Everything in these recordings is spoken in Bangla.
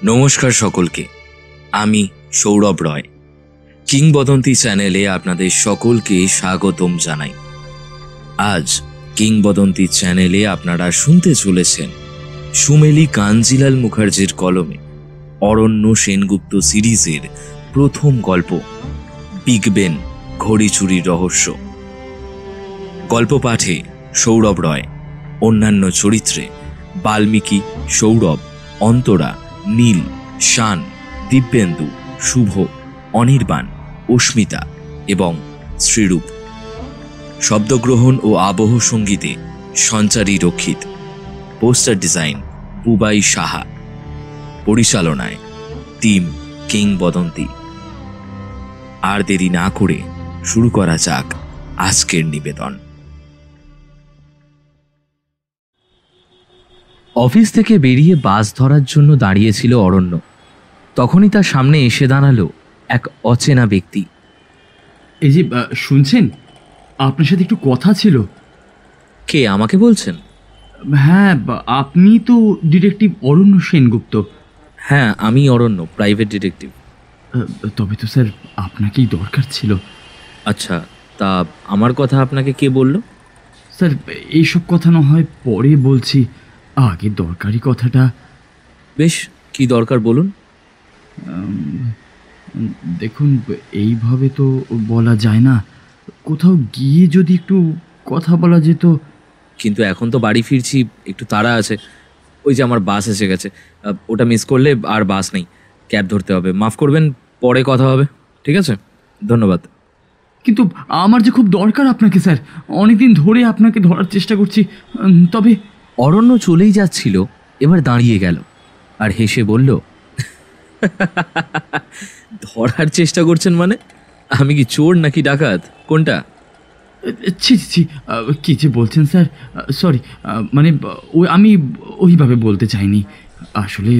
নমস্কার সকলকে, আমি সৌরভ রয়। কিংবদন্তি চ্যানেলে আপনাদের সকলকে স্বাগতম জানাই। আজ কিংবদন্তি চ্যানেলে আপনারা শুনতে চলেছেন সুমেলি কাঞ্জিলাল মুখার্জির কলমে অরণ্য সেনগুপ্ত সিরিজের প্রথম গল্প বিগ বেন ঘড়ি চুরির রহস্য। গল্প পাঠে সৌরভ রয়, অন্যান্য চরিত্রে বাল্মীকি, সৌরভ, অন্তরা, নীল, শান, দিব্যেন্দু, শুভ, অনির্বাণ, অস্মিতা এবং শ্রীরূপ। শব্দগ্রহণ ও আবহ সঙ্গীতে সঞ্চারী রক্ষিত। Poster design Bubai Saha. পরিচালনায় টিম কিংবদন্তি। আর দেরি না করে শুরু করা যাক আজকের নিবেদন। অফিস থেকে বেরিয়ে বাস ধরার জন্য দাঁড়িয়েছিল অরণ্য। তখনই তার সামনে এসে দাঁড়ালো এক অচেনা ব্যক্তি। এই যে শুনছেন, আপনার সাথে একটু কথা ছিল। কে, আমাকে বলছেন? হ্যাঁ, আপনি তো ডিটেকটিভ অরণ্য সেনগুপ্ত। হ্যাঁ, আমি অরণ্য, প্রাইভেট ডিটেকটিভ। তবে তো স্যার আপনাকেই দরকার ছিল। আচ্ছা, তা আমার কথা আপনাকে কে বলল? স্যার এইসব কথা না হয় পরে বলছি, আগে দরকারি কথাটা। বেশ, কি দরকার বলুন। দেখুন, এইভাবে তো বলা যায় না, কোথাও গিয়ে যদি একটু কথা বলা যেত। কিন্তু এখন তো বাড়ি ফিরছি, একটু তাড়া আছে। ওই যে আমার বাস এসে গেছে, ওটা মিস করলে আর বাস নেই, ক্যাব ধরতে হবে। মাফ করবেন, পরে কথা হবে, ঠিক আছে? ধন্যবাদ। কিন্তু আমার যে খুব দরকার আপনাকে স্যার, অনেকদিন ধরে আপনাকে ধরার চেষ্টা করছি। তবে অরণ্য চলেই যাচ্ছিল, এবার দাঁড়িয়ে গেল আর হেসে বলল, ধরার চেষ্টা করছেন মানে? আমি কি চোর নাকি ডাকাত, কোনটা? ছি ছি, কী যে বলছেন স্যার, সরি, মানে আমি ওইভাবে বলতে চাইনি। আসলে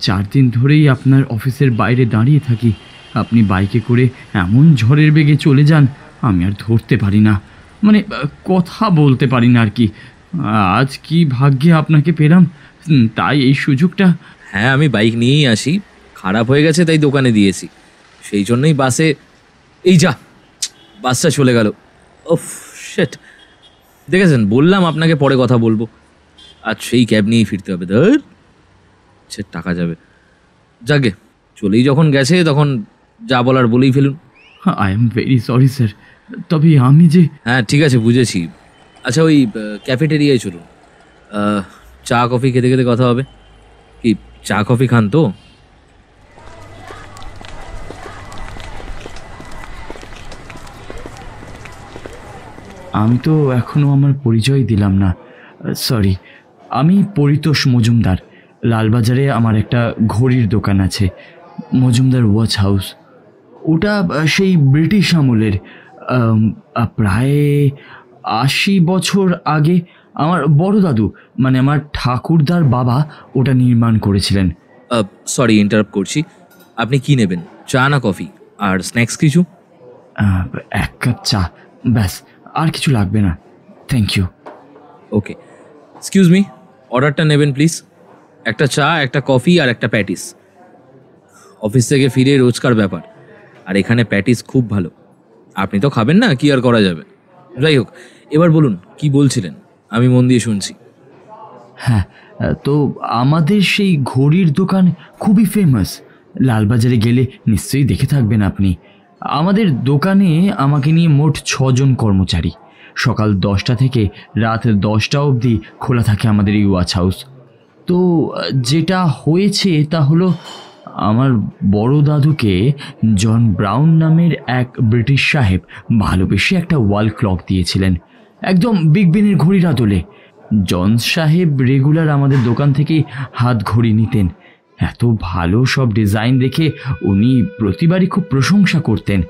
4 দিন ধরেই আপনার অফিসের বাইরে দাঁড়িয়ে থাকি। আপনি বাইকে করে এমন ঝড়ের বেগে চলে যান, আমি আর ধরতে পারি না, মানে কথা বলতে পারি না আর কি। আজ কি ভাগ্যে আপনাকে পেলাম, তাই এই সুযোগটা। হ্যাঁ, আমি বাইক নিয়েই আসি, খারাপ হয়ে গেছে তাই দোকানে দিয়েছি, সেই জন্যই বাসে। এই যা, বাসটা চলে গেল। ওফ শিট, দেখেছেন, বললাম আপনাকে পরে কথা বলবো। আজ সেই ক্যাব নিয়েই ফিরতে হবে। ধর, সে টাকা যাবে। যাকে, চলেই যখন গেছে তখন যা বলার বলেই ফেলুন। I am very sorry sir, তবে আমি যে। হ্যাঁ ঠিক আছে, বুঝেছি। আচ্ছা, ওই ক্যাফেটেরিয়ায় চলুন, চা কফি খেতে খেতে কথা হবে। কি চা কফি খান তো? আমি তো এখনও আমার পরিচয় দিলাম না, সরি। আমি পরিতোষ মজুমদার। লালবাজারে আমার একটা ঘড়ির দোকান আছে, মজুমদার ওয়াচ হাউস। ওটা সেই ব্রিটিশ আমলের, প্রায় 80 বছর আগে আমার বড় দাদু, মানে আমার ঠাকুরদার বাবা ওটা নির্মাণ করেছিলেন। সরি ইন্টারাপ্ট করছি, আপনি কি নেবেন, চা না কফি? আর স্ন্যাক্স কিছু? 1 কাপ চা, ব্যাস, আর কিছু লাগবে না, thank you. Okay, excuse me, অর্ডারটা নেবেন প্লিজ। একটা চা, একটা কফি আর একটা প্যাটিস। অফিস থেকে ফিরে রোজকার ব্যাপার, আর এখানে প্যাটিস খুব ভালো। আপনি তো খাবেন না, কি আর করা যাবে। যাই হোক, এবার বলুন কি বলছিলেন, আমি মন দিয়ে শুনছি। হ্যাঁ, তো আমাদের সেই ঘড়ির দোকান খুবই ফেমাস। লালবাজারে গেলে নিশ্চয়ই দেখে থাকবেন আপনি। আমাদের দোকানে আমাকে নিয়ে মোট 6 জন কর্মচারী। সকাল 10টা থেকে রাত 10টা অবধি খোলা থাকে আমাদের এই ওয়াচ হাউস। তো যেটা হয়েছে তা হলো, আমার বড় দাদুকে জন ব্রাউন নামের এক ব্রিটিশ সাহেব ভালোবেসে একটা ওয়াল ক্লক দিয়েছিলেন, একদম বিগ বেনের ঘড়ির আদলে। জন সাহেব রেগুলার আমাদের দোকান থেকেই হাত ঘড়ি নিতেন। এত ভালো সব ডিজাইন দেখে উনি প্রতিবারই খুব প্রশংসা করতেন,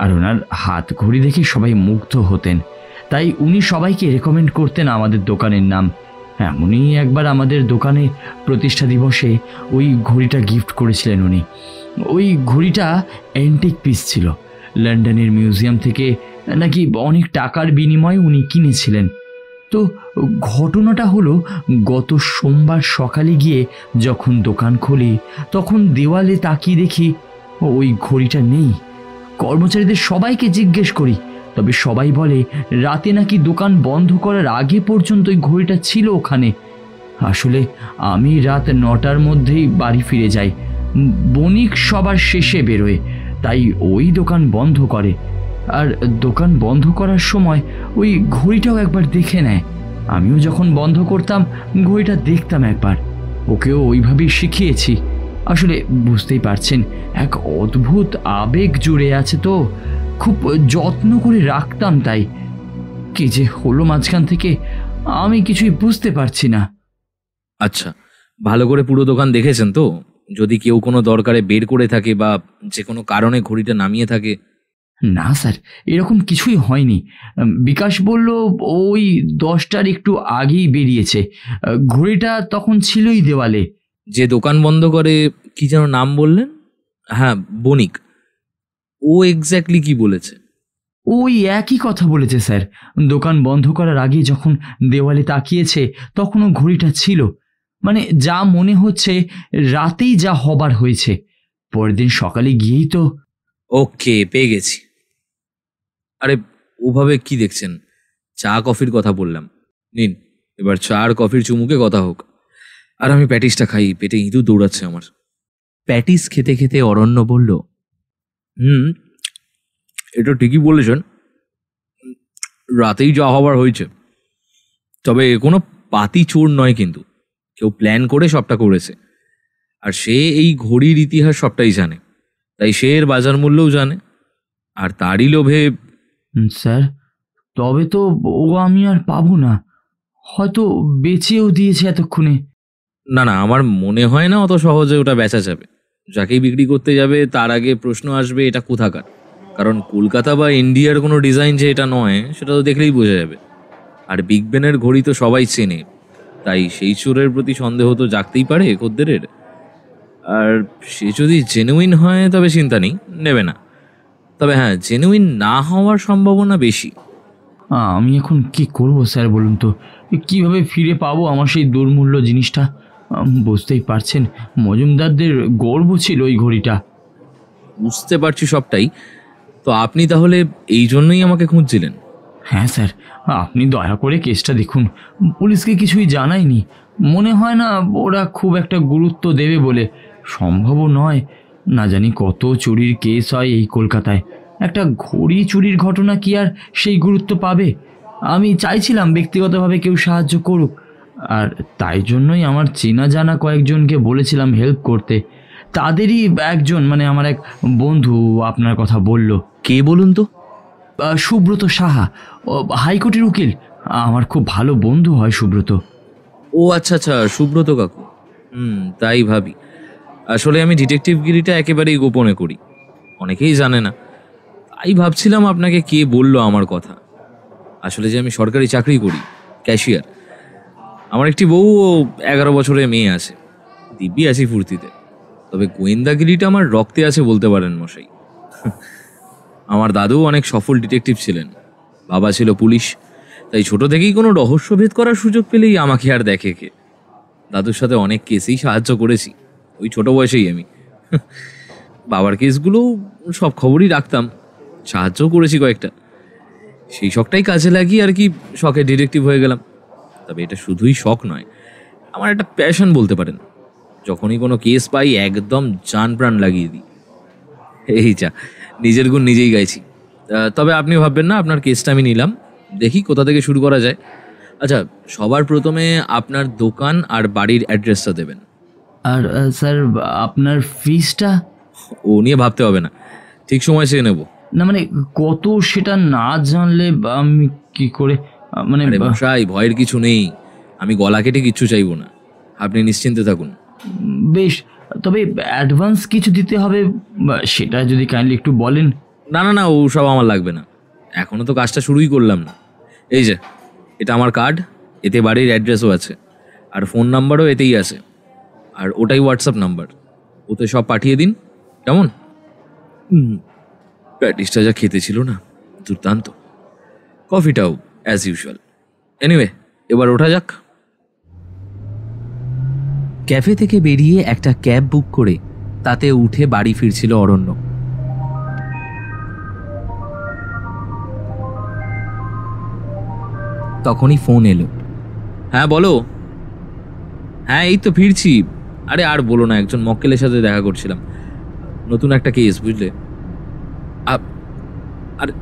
আর ওনার হাত ঘড়ি দেখে সবাই মুগ্ধ হতেন। তাই উনি সবাইকে রেকমেন্ড করতেন আমাদের দোকানের নাম। এমনই একবার আমাদের দোকানে প্রতিষ্ঠা দিবসে ওই ঘড়িটা গিফট করেছিলেন উনি। ওই ঘড়িটা অ্যান্টিক পিস ছিল, লন্ডনের মিউজিয়াম থেকে নাকি অনেক টাকার বিনিময়ে উনি কিনেছিলেন। তো ঘটনাটা হলো, গত সোমবার সকালে গিয়ে যখন দোকান খুলি তখন দেওয়ালে তাকিয়ে দেখি ওই ঘড়িটা নেই। কর্মচারীদের সবাইকে জিজ্ঞেস করি, তবে সবাই বলে রাতে নাকি দোকান বন্ধ করার আগে পর্যন্ত ওই ঘড়িটা ছিল ওখানে। আসলে আমি রাত 9টার মধ্যেই বাড়ি ফিরে যাই। বণিক সবার শেষে বেরোয়, তাই ওই দোকান বন্ধ করে। আর দোকান বন্ধ করার সময় ওই ঘড়িটাও একবার দেখে নেয়। আমিও যখন বন্ধ করতাম ঘড়িটা দেখতাম একবার। ওকেও ওইভাবেই শিখিয়েছি। আসলে বুঝতেই পারছেন, এক অদ্ভুত আবেগ জুড়ে আছে, তো খুব যত্ন করে রাখতাম। তাই কি যে হলো মাঝখান থেকে আমি কিছুই বুঝতে পারছি না। আচ্ছা, ভালো করে পুরো দোকান দেখেছেন তো? যদি কেউ কোনো দরকারে বের করে থাকে বা যে কোনো কারণে ঘড়িটা নামিয়ে থাকে? না স্যার, এরকম কিছুই হয়নি। বিকাশ বলল ওই 10টার একটু আগেই বেরিয়েছে। ঘড়িটা তখন ছিলই দেওয়ালে। যে দোকান বন্ধ করে, কি যেন নাম বললেন? হ্যাঁ, বণিক। ও এক্স্যাক্টলি কি বলেছে? ওই একই কথা বলেছে স্যার। দোকান বন্ধ করার আগে যখন দেওয়ালে তাকিয়েছে তখনও ঘড়িটা ছিল। মানে যা মনে হচ্ছে রাতেই যা হবার হয়েছে। পরের দিন সকালে গিয়েই তো। ওকে, পেয়ে গেছি। আরে ওভাবে কি দেখছেন? চা কফির কথা বললাম। নিন, এবার চা আর কফির চুমুকে কথা হোক। আর আমি প্যাটিসটা খাই, পেটে ইঁদুর দৌড়াচ্ছে আমার। প্যাটিস খেতে খেতে অরণ্য বলল, হুম, এটা ঠিকই বলেছেন, রাতেই যা হবার হয়েছে। তবে এ কোনো পাতি চোর নয়, কিন্তু কেউ প্ল্যান করে সবটা করেছে। আর সে এই ঘড়ির ইতিহাস সবটাই জানে, তাই সে এর বাজার মূল্যও জানে। আর তারই লোভে। স্যার, তবে তো ও আমি আর পাবো না। হয়তো বেচেও দিয়েছে এতক্ষণে। না না, আমার মনে হয় না অত সহজে ওটা বেচা যাবে। যাকেই বিক্রি করতে যাবে তার আগে প্রশ্ন আসবে এটা কোথাকার। কারণ কলকাতা বা ইন্ডিয়ার কোনো ডিজাইন যে এটা নয় সেটা তো দেখলেই বোঝা যাবে। আর বিগ বেনের ঘড়ি তো সবাই চেনে, তাই সেই চোরের প্রতি সন্দেহ তো জাগতেই পারে খদ্দেরের। আর সে যদি জেনুইন হয় তবে চিন্তা নেই, নেবে না। তবে হ্যাঁ, জেনুইন না হওয়ার সম্ভাবনা বেশি। আমি এখন কি করব স্যার বলুন তো? কিভাবে ফিরে পাবো আমার সেই দুর্মূল্য জিনিসটা? বুঝতেই পারছেন, মজুমদারদের গর্ব ছিল ওই ঘড়িটা। বুঝতে পারছি সবটাই। তো আপনি তাহলে এই জন্যই আমাকে খুঁজছিলেন? হ্যাঁ স্যার, আপনি দয়া করে কেসটা দেখুন। পুলিশকে কিছুই জানায়নি। মনে হয় না ওরা খুব একটা গুরুত্ব দেবে বলে। সম্ভবও নয়। না জানি কত চুরির কেস হয় এই কলকাতায়, একটা ঘড়ি চুরির ঘটনা কি আর সেই গুরুত্ব পাবে? আমি চাইছিলাম ব্যক্তিগতভাবে কেউ সাহায্য করুক, আর তাই জন্যই আমার চেনা জানা কয়েকজনকে বলেছিলাম হেল্প করতে। তাদেরই একজন, মানে আমার এক বন্ধু আপনার কথা বলল। কে বলুন তো? সুব্রত সাহা, হাইকোর্টের উকিল। আমার খুব ভালো বন্ধু হয় সুব্রত। ও আচ্ছা আচ্ছা, সুব্রত কাকু। তাই ভাবি। আসলে আমি ডিটেকটিভগিরিটা একেবারেই গোপনে করি, অনেকেই জানে না। তাই ভাবছিলাম আপনাকে কে বলল আমার কথা। আসলে যে আমি সরকারি চাকরি করি, ক্যাশিয়ার। আমার একটি বউ ও 11 বছরের মেয়ে আছে। দিব্যি আছি ফুর্তিতে। তবে গোয়েন্দাগিরিটা আমার রক্তে আছে বলতে পারেন মশাই। আমার দাদু অনেক সফল ডিটেকটিভ ছিলেন, বাবা ছিল পুলিশ। তাই ছোট থেকেই কোনো রহস্যভেদ করার সুযোগ পেলেই আমাকে আর দেখে কে। দাদুর সাথে অনেক কেসেই সাহায্য করেছি, ওই ছোট বয়সেই আমি। বাবার কেসগুলো সব খবরই রাখতাম, সাহায্যও করেছি কয়েকটা। সেই শখটাই কাজে লাগিয়ে আর কি শখে ডিটেকটিভ হয়ে গেলাম। তবে এটা শুধুই শখ নয়, আমার একটা প্যাশন বলতে পারেন। যখনই কোনো কেস পাই একদম জান প্রাণ লাগিয়ে দিই। এই যা, নিজের গুণ নিজেই গাইছি। তবে আপনি ভাববেন না, আপনার কেসটা আমি নিলাম। দেখি কোথা থেকে শুরু করা যায়। আচ্ছা, সবার প্রথমে আপনার দোকান আর বাড়ির অ্যাড্রেসটা দেবেন। আর স্যার, আপনার ফিসটা? ও নিয়ে ভাবতে হবে না, ঠিক সময় চেয়ে নেব। না মানে কত সেটা না জানলে আমি কি করে মানে আরে মশাই, ভয়ের কিছু নেই। আমি গলা কেটে কিচ্ছু চাইবো না, আপনি নিশ্চিন্তে থাকুন। বেশ, তবে অ্যাডভান্স কিছু দিতে হবে, সেটা যদি কাইন্ডলি একটু বলেন। না না না, ও সব আমার লাগবে না, এখনো তো কাজটা শুরুই করলাম না। এই যে, এটা আমার কার্ড, এতে বাড়ির অ্যাড্রেসও আছে, আর ফোন নাম্বারও এতেই আছে। আর ওটাই হোয়াটসঅ্যাপ নাম্বার, ওতে সব পাঠিয়ে দিন, কেমন? প্যাটিসটা যা খেতে ছিল না, দুর্দান্ত। কফিটাও অ্যাজ ইউজুয়াল। এনিওয়ে, এবার ওঠা যাক। ক্যাফে থেকে বেরিয়ে একটা ক্যাব বুক করে তাতে উঠে বাড়ি ফিরছিল অরণ্য। তখনই ফোন এলো। হ্যাঁ বলো। হ্যাঁ এই তো ফিরছি। আরে আর বলো না, একজন মক্কেলের সাথে দেখা করছিলাম, নতুন একটা কেস, বুঝলে। আরে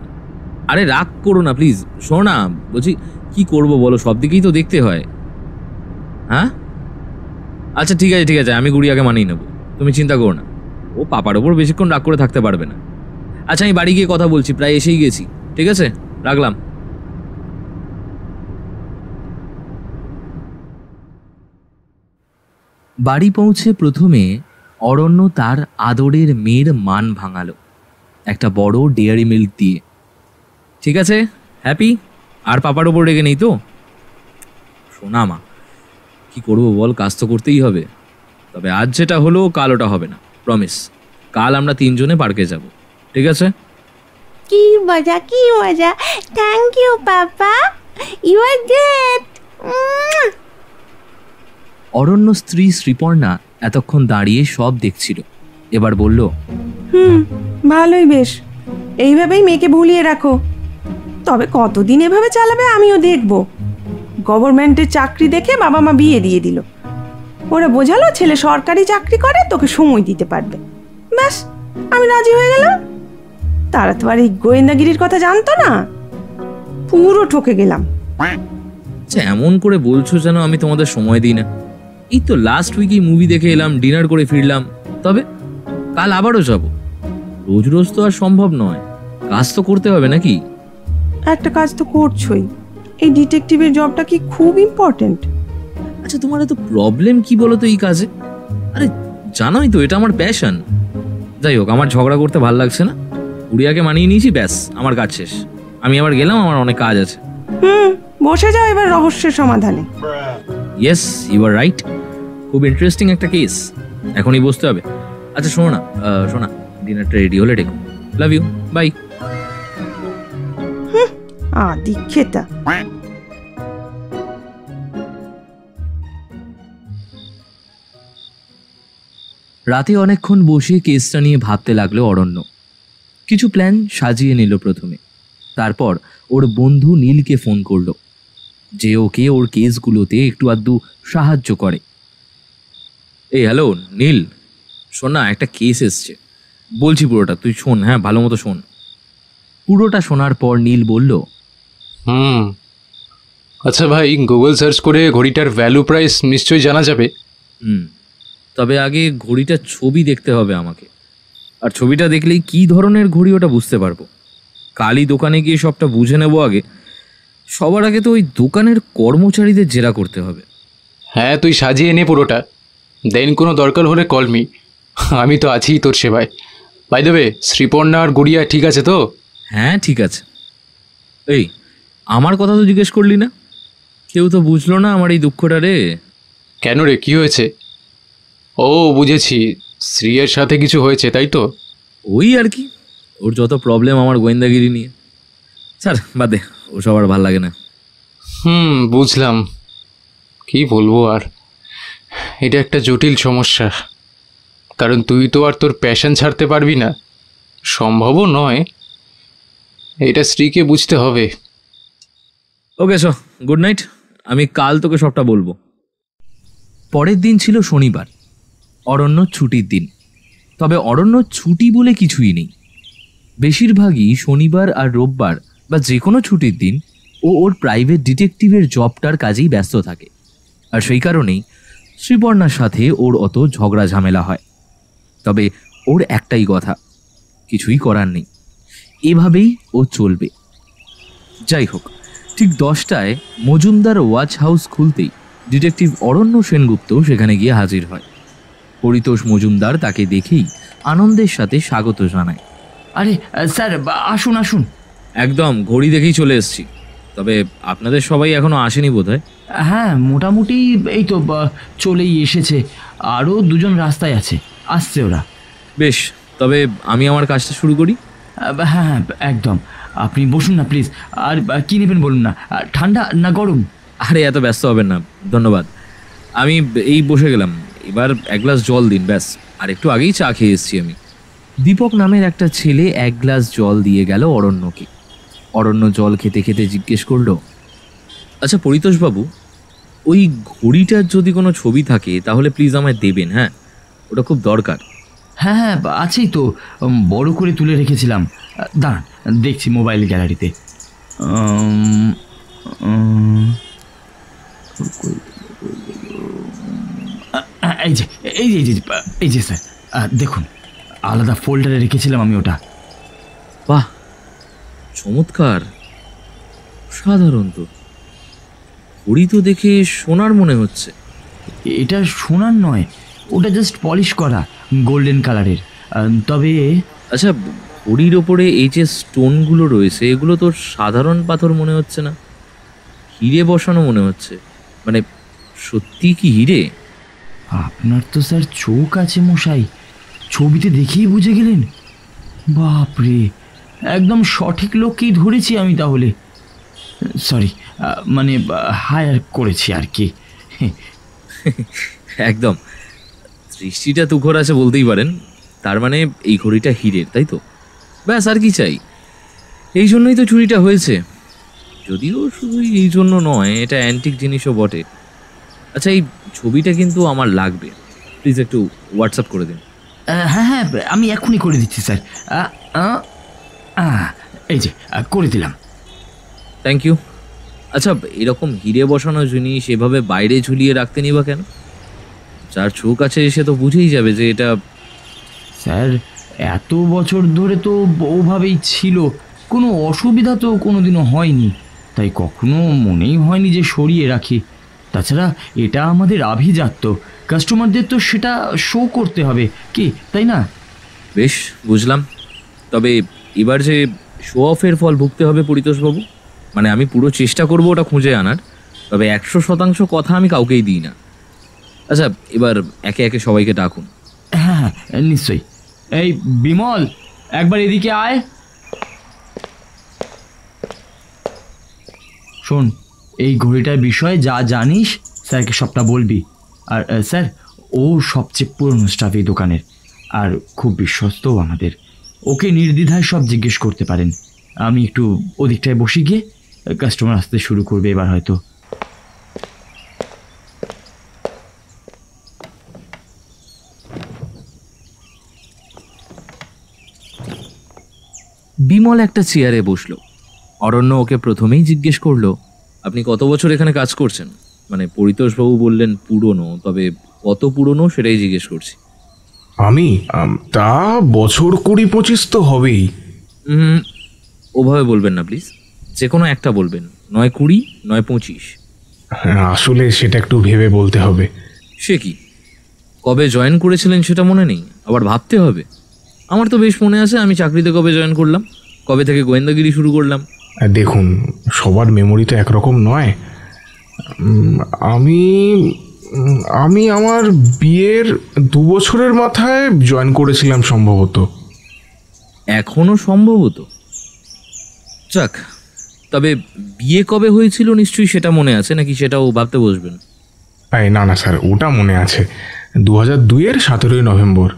আরে রাগ করো না প্লিজ। শোনো না, বলছি কি করবো বলো, সব দিকেই তো দেখতে হয়। হ্যাঁ আচ্ছা ঠিক আছে ঠিক আছে, আমি গুড়িয়াকে মানিয়ে নেবো, তুমি চিন্তা করো না। ও পাপার ওপর বেশিক্ষণ রাগ করে থাকতে পারবে না। আচ্ছা আমি বাড়ি গিয়ে কথা বলছি, প্রায় এসেই গেছি। ঠিক আছে, রাখলাম। বাড়ি পৌঁছে প্রথমে অরণ্য তার আদরের মেয়ের মান ভাঙালো একটা বড় ডেয়ারি মিল্ক দিয়ে। ঠিক আছে, হ্যাপি? আর পাপার ওপর রেগে নেই তো? শোনা মা, কি করবো বল, কাজ তো করতেই হবে। তবে আজ যেটা হলো কাল ওটা হবে না, প্রমিস। কাল আমরা তিনজনে পার্কে যাব, ঠিক আছে? কি মজা, কি মজা। Thank you papa, you are great. Aranya স্ত্রী শ্রীপর্ণা এতক্ষণ দাঁড়িয়ে সব দেখছিল, এবার বলল, ভালোই, বেশ, এইভাবেই মেয়েকে ভুলিয়ে রাখো। তবে কতদিন এভাবে চালাবে আমিও দেখব। গভর্নমেন্টের চাকরি দেখে বাবা মা বিয়ে দিয়ে দিল। ওরা বোঝালো ছেলে সরকারি চাকরি করে, তোকে সময় দিতে পারবে। ব্যাস, আমি রাজি হয়ে গেলাম। তারা তো আর এই গোয়েন্দাগিরির কথা জানতো না। পুরো ঠকে গেলাম। আচ্ছা এমন করে বলছো যেন আমি তোমাদের সময় দিই না। এই তো লাস্ট উইকেই মুভি দেখে এলাম, ডিনার করে ফিরলাম। তবে কাল আবারও যাব। রোজ রোজ তো আর সম্ভব নয়, কাজ তো করতে হবে নাকি? একটা কাজ তো করছোই, এই ডিটেকটিভের জবটা কি খুব ইম্পর্টেন্ট? আচ্ছা তোমার এত প্রবলেম কি বলো তো এই কাজে? আরে জানোই তো এটা আমার প্যাশন। যাই হোক, আমার ঝগড়া করতে ভালো লাগছে না, উড়িয়াকে মানিয়ে নিয়েছি, ব্যাস আমার কাজ শেষ। আমি আবার গেলাম, আমার অনেক কাজ আছে। বসে যাও এবার রহস্যের সমাধানে। Yes, you are right. খুব ইন্টারেস্টিং একটা কেস, এখনই বসতে হবে। আচ্ছা শোনো না, শোনা, ডিনারটা রেডি হলে ডেকো। Love you, by. আদিক্ষেতা। রাতে অনেকক্ষণ বসে কেসটা নিয়ে ভাবতে লাগলো অরণ্য। কিছু প্ল্যান সাজিয়ে নিল প্রথমে, তারপর ওর বন্ধু নীলকে ফোন করলো যে ওকে ওর কেসগুলোতে একটু আধটু সাহায্য করে। এই হ্যালো নীল, শোন না, একটা কেস এসছে, বলছি পুরোটা, তুই শোন। হ্যাঁ ভালো মতো শোন। পুরোটা শোনার পর নীল বলল, আচ্ছা ভাই, গুগল সার্চ করে ঘড়িটার ভ্যালু প্রাইস নিশ্চয়ই জানা যাবে। তবে আগে ঘড়িটার ছবি দেখতে হবে আমাকে, আর ছবিটা দেখলেই কী ধরনের ঘড়ি ওটা বুঝতে পারবো। কালই দোকানে গিয়ে সবটা বুঝে নেবো আগে। সবার আগে তো ওই দোকানের কর্মচারীদের জেরা করতে হবে। হ্যাঁ তুই সাজিয়ে নে পুরোটা, দেন কোনো দরকার হলে কল মি, আমি তো আছিই তোর সেবায়। বাই দ্য ওয়ে, শ্রীপর্ণা আর গুড়িয়া ঠিক আছে তো? হ্যাঁ ঠিক আছে। এই আমার কথা তো জিজ্ঞেস করলি না? কেউ তো বুঝলো না আমার এই দুঃখটা রে। কেন রে, কি হয়েছে? ও বুঝেছি, শ্রীয়ের সাথে কিছু হয়েছে তাই তো? ওই আর কি, ওর যত প্রবলেম আমার গোয়েন্দাগিরি নিয়ে। স্যার বাদে, ওসব আর ভাল লাগে না। বুঝলাম, কি বলবো আর, এটা একটা জটিল সমস্যা। কারণ তুই তো আর তোর প্যাশন ছাড়তে পারবি না, সম্ভবও নয়। এটা স্ত্রীকে বুঝতে হবে। ওকে সো গুড নাইট, আমি কাল তোকে সবটা বলবো। পরের দিন ছিল শনিবার, অরণ্য ছুটির দিন। তবে অরণ্য ছুটি বলে কিছুই নেই। বেশিরভাগই শনিবার আর রোববার বা যে কোনো ছুটির দিন ও ওর প্রাইভেট ডিটেকটিভের জবটার কাজেই ব্যস্ত থাকে। আর সেই কারণেই শ্রীপর্ণার সাথে ওর অত ঝগড়া ঝামেলা হয়। তবে ওর একটাই কথা, কিছুই করার নেই, এভাবেই ও চলবে। যাই হোক, ঠিক 10টায় মজুমদার ওয়াচ হাউস খুলতেই ডিটেকটিভ অরণ্য সেনগুপ্ত সেখানে গিয়ে হাজির হয়। পরিতোষ মজুমদার তাকে দেখেই আনন্দের সাথে স্বাগত জানায়। আরে স্যার, আসুন আসুন। একদম ঘড়ি দেখেই চলে এসেছি। তবে আপনাদের সবাই এখনো আসেনি বোধহয়। হ্যাঁ মোটামুটি এই তো চলেই এসেছে, আরও দুজন রাস্তায় আছে, আসছে ওরা। বেশ, তবে আমি আমার কাজটা শুরু করি। হ্যাঁ হ্যাঁ একদম, আপনি বসুন না প্লিজ। আর কি নেবেন বলুন না, ঠান্ডা না গরম? আরে এত ব্যস্ত হবেন না, ধন্যবাদ। আমি এই বসে গেলাম, এবার এক গ্লাস জল দিন ব্যাস। আর একটু আগেই চা খেয়ে এসেছি আমি। দীপক নামের একটা ছেলে এক গ্লাস জল দিয়ে গেল অরণ্যকে। অরণ্য জল খেতে খেতে জিজ্ঞেস করলো, আচ্ছা পরিতোষবাবু, ওই ঘড়িটার যদি কোনো ছবি থাকে তাহলে প্লিজ আমায় দেবেন। হ্যাঁ, ওটা খুব দরকার। হ্যাঁ হ্যাঁ, আছেই তো, বড় করে তুলে রেখেছিলাম। দাঁড়ান, দেখছি মোবাইল গ্যালারিতে। এই যে এই যে এই যে এই যে স্যার, দেখুন, আলাদা ফোল্ডারে রেখেছিলাম আমি ওটা। বাহ, চমৎকার, সাধারণত ঘড়ি তো দেখে সোনার মনে হচ্ছে। এটা সোনার নয়, ওটা জাস্ট পলিশ করা গোল্ডেন কালারের। তবে আচ্ছা, ঘড়ির ওপরে এই যে স্টোনগুলো রয়েছে এগুলো তো সাধারণ পাথর মনে হচ্ছে না, হিরে বসানো মনে হচ্ছে। মানে সত্যি কি হিরে? আপনার তো স্যার চোখ আছে মশাই, ছবিতে দেখেই বুঝে গেলেন। বাপরে, একদম সঠিক লোককেই ধরেছি আমি তাহলে। সরি, মানে হায়ার করেছি আর কি। একদম, দৃষ্টিটা তুখর আছে বলতেই পারেন। তার মানে এই ঘড়িটা হিরের, তাই তো? ব্যাস, আর কি চাই? এই জন্যই তো চুরিটা হয়েছে। যদিও শুধু এই জন্য নয়, এটা অ্যান্টিক জিনিসও বটে। আচ্ছা, এই ছবিটা কিন্তু আমার লাগবে, প্লিজ একটু হোয়াটসঅ্যাপ করে দিন। হ্যাঁ হ্যাঁ, আমি এখনই করে দিচ্ছি স্যার। এই যে করে দিলাম। Thank you. আচ্ছা, এরকম হিরে বসানো জিনিস এভাবে বাইরে ঝুলিয়ে রাখতে নিবা কেন? যার চোখ আছে সে তো বুঝেই যাবে যে এটা। স্যার, এত বছর ধরে তো ওভাবেই ছিল, কোনো অসুবিধা তো কোনোদিনও হয়নি, তাই কখনো মনেই হয়নি যে সরিয়ে রাখি। তাছাড়া এটা আমাদের আভিজাত্য, কাস্টমারদের তো সেটা শো করতে হবে, কি তাই না? বেশ, বুঝলাম। তবে এবার যে শো অফের ফল ভুগতে হবে পরিতোষবাবু। মানে আমি পুরো চেষ্টা করব ওটা খুঁজে আনার, তবে 100% কথা আমি কাউকেই দিই না। আচ্ছা, এবার একে একে সবাইকে ডাকুন। হ্যাঁ হ্যাঁ, নিশ্চয়ই। এই বিমল, একবার এদিকে আয়। শোন, এই ঘড়িটার বিষয়ে যা জানিস স্যারকে সবটা বলবি। আর স্যার, ও সবচেয়ে পুরনো স্টাফ এই দোকানের, আর খুব বিশ্বস্তও আমাদের। ওকে নির্দ্বিধায় সব জিজ্ঞেস করতে পারেন। আমি একটু ওদিকটায় বসে গিয়ে, কাস্টমার আসতে শুরু করবে এবার হয়তো। বিমল একটা চেয়ারে বসলো। অরণ্য ওকে প্রথমেই জিজ্ঞেস করলো, আপনি কত বছর এখানে কাজ করছেন? মানে পরিতোষবাবু বললেন পুরনো, তবে কত পুরনো সেটাই জিজ্ঞেস করছি। আমি তা বছর 20-25 তো হবেই। ওভাবে বলবেন না প্লিজ, যে কোনো একটা বলবেন, নয় 20, নয় 25। হ্যাঁ, আসলে সেটা একটু ভেবে বলতে হবে। সে কি, কবে জয়েন করেছিলেন সেটা মনে নেই? আবার ভাবতে হবে? আমার তো বেশ মনে আছে আমি চাকরিতে কবে জয়েন করলাম, কবে থেকে গোয়েন্দাগিরি শুরু করলাম। দেখুন, সবার মেমোরি তো একরকম নয়। আমি আমি আমার বিয়ের 2 বছরের মাথায় জয়েন করেছিলাম সম্ভবত। এখনো সম্ভবত? যাক, তবে বিয়ে কবে হয়েছিল নিশ্চয়ই সেটা মনে আছে, নাকি সেটাও ভাবতে বসবেন? না না স্যার, ওটা মনে আছে, 2002-এর 17ই নভেম্বর।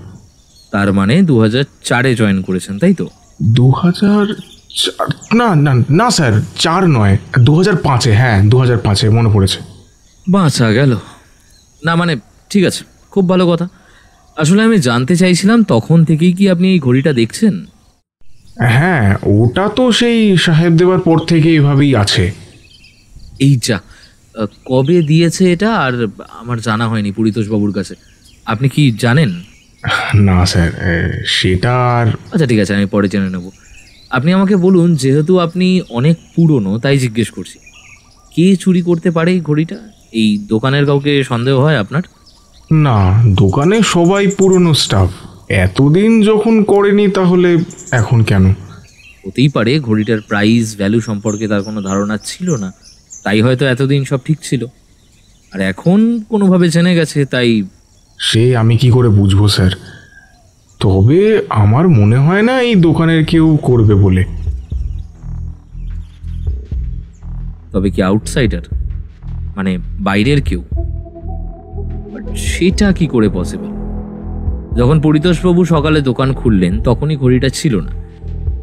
তার মানে 2004-এ জয়েন করেছেন, তাই তো? 2004? না না না স্যার, 4 নয়, 2005-এ। হ্যাঁ, 2005-এ, মনে পড়েছে। বাঁচা গেল। না মানে ঠিক আছে, খুব ভালো কথা। আসলে আমি জানতে চাইছিলাম তখন থেকেই কি আপনি এই ঘড়িটা দেখছেন? হ্যাঁ, ওটা তো সেই সাহেব দেওয়ার পর থেকে এইভাবেই আছে। এই যা, কবে দিয়েছে এটা আর আমার জানা হয়নি পরিতোষবাবুর কাছে। আপনি কি জানেন? না স্যার, সেটা আর। আচ্ছা ঠিক আছে, আমি পরে জেনে নেব। আপনি আমাকে বলুন, যেহেতু আপনি অনেক পুরনো তাই জিজ্ঞেস করছি, কে চুরি করতে পারে এই ঘড়িটা? এই দোকানের কাউকে সন্দেহ হয় আপনার? না, দোকানে সবাই পুরনো স্টাফ, এতদিন যখন করেনি তাহলে এখন কেন? হতেই পারে ঘড়িটার প্রাইস ভ্যালু সম্পর্কে তার কোনো ধারণা ছিল না, তাই হয়তো এতদিন সব ঠিক ছিল, আর এখন কোনোভাবে জেনে গেছে তাই। সে আমি কি করে বুঝবো স্যার? তবে আমার মনে হয় না এই দোকানের কেউ করবে বলে। তবে কি আউটসাইডার? মানে বাইরের কেউ। But সেটা কি করে পসিবল? যখন পরিতোষবাবু সকালে দোকান খুললেন তখনই ঘড়িটা ছিল না,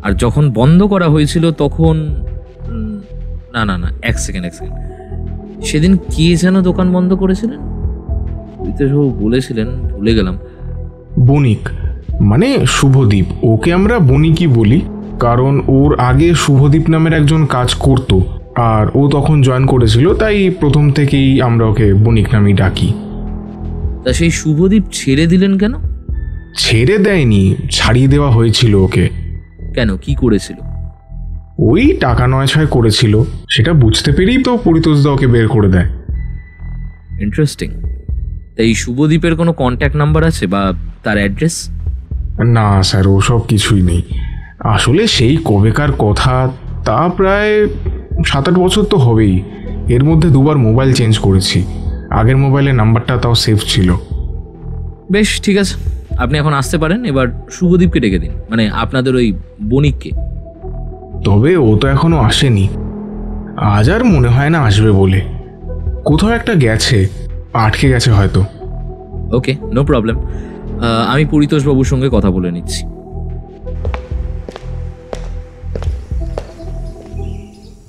আর যখন বন্ধ করা হয়েছিল তখন না না না, এক সেকেন্ড। সেদিন কে যেন দোকান বন্ধ করেছিলেন? পরিতোষবাবু বলেছিলেন, ভুলে গেলাম। বণিক, মানে শুভদীপ। ওকে আমরা বণিকই বলি, কারণ ওর আগে শুভদীপ নামের একজন কাজ করতো, আর ও তখন জয়েন করেছিল, তাই প্রথম থেকেই আমরা ওকে বণিক নামেই ডাকি। তা সেই শুভদীপ ছেড়ে দিলেন কেন? ছেড়ে দেয়নি, ছাড়িয়ে দেওয়া হয়েছিল ওকে। কেন, কি করেছিল? ওই টাকা নয় ছয় করেছিল, সেটা বুঝতে পেরেই তো পরিতোষদা ওকে বের করে দেয়। ইন্টারেস্টিং। তা এই শুভদীপের কোনো কন্ট্যাক্ট নাম্বার আছে বা তার অ্যাড্রেস? না স্যার, ওসব কিছুই নেই। আসলে সেই কবেকার কথা, তা প্রায় 7-8 বছর তো হবেই। এর মধ্যে 2বার মোবাইল চেঞ্জ করেছি, আগের মোবাইলের নাম্বারটা তাও সেভ ছিল। বেশ, ঠিক আছে, আপনি এখন আসতে পারেন। এবার শুভদীপকে ডেকে দিন, মানে আপনাদের ওই বণিককে। তবে ও তো এখনো আসেনি, আজ আর মনে হয় না আসবে বলে। কোথাও একটা গেছে, আটকে গেছে হয়তো। ওকে, নো প্রবলেম। আমি পরিতোষবাবুর সঙ্গে কথা বলে নিচ্ছি।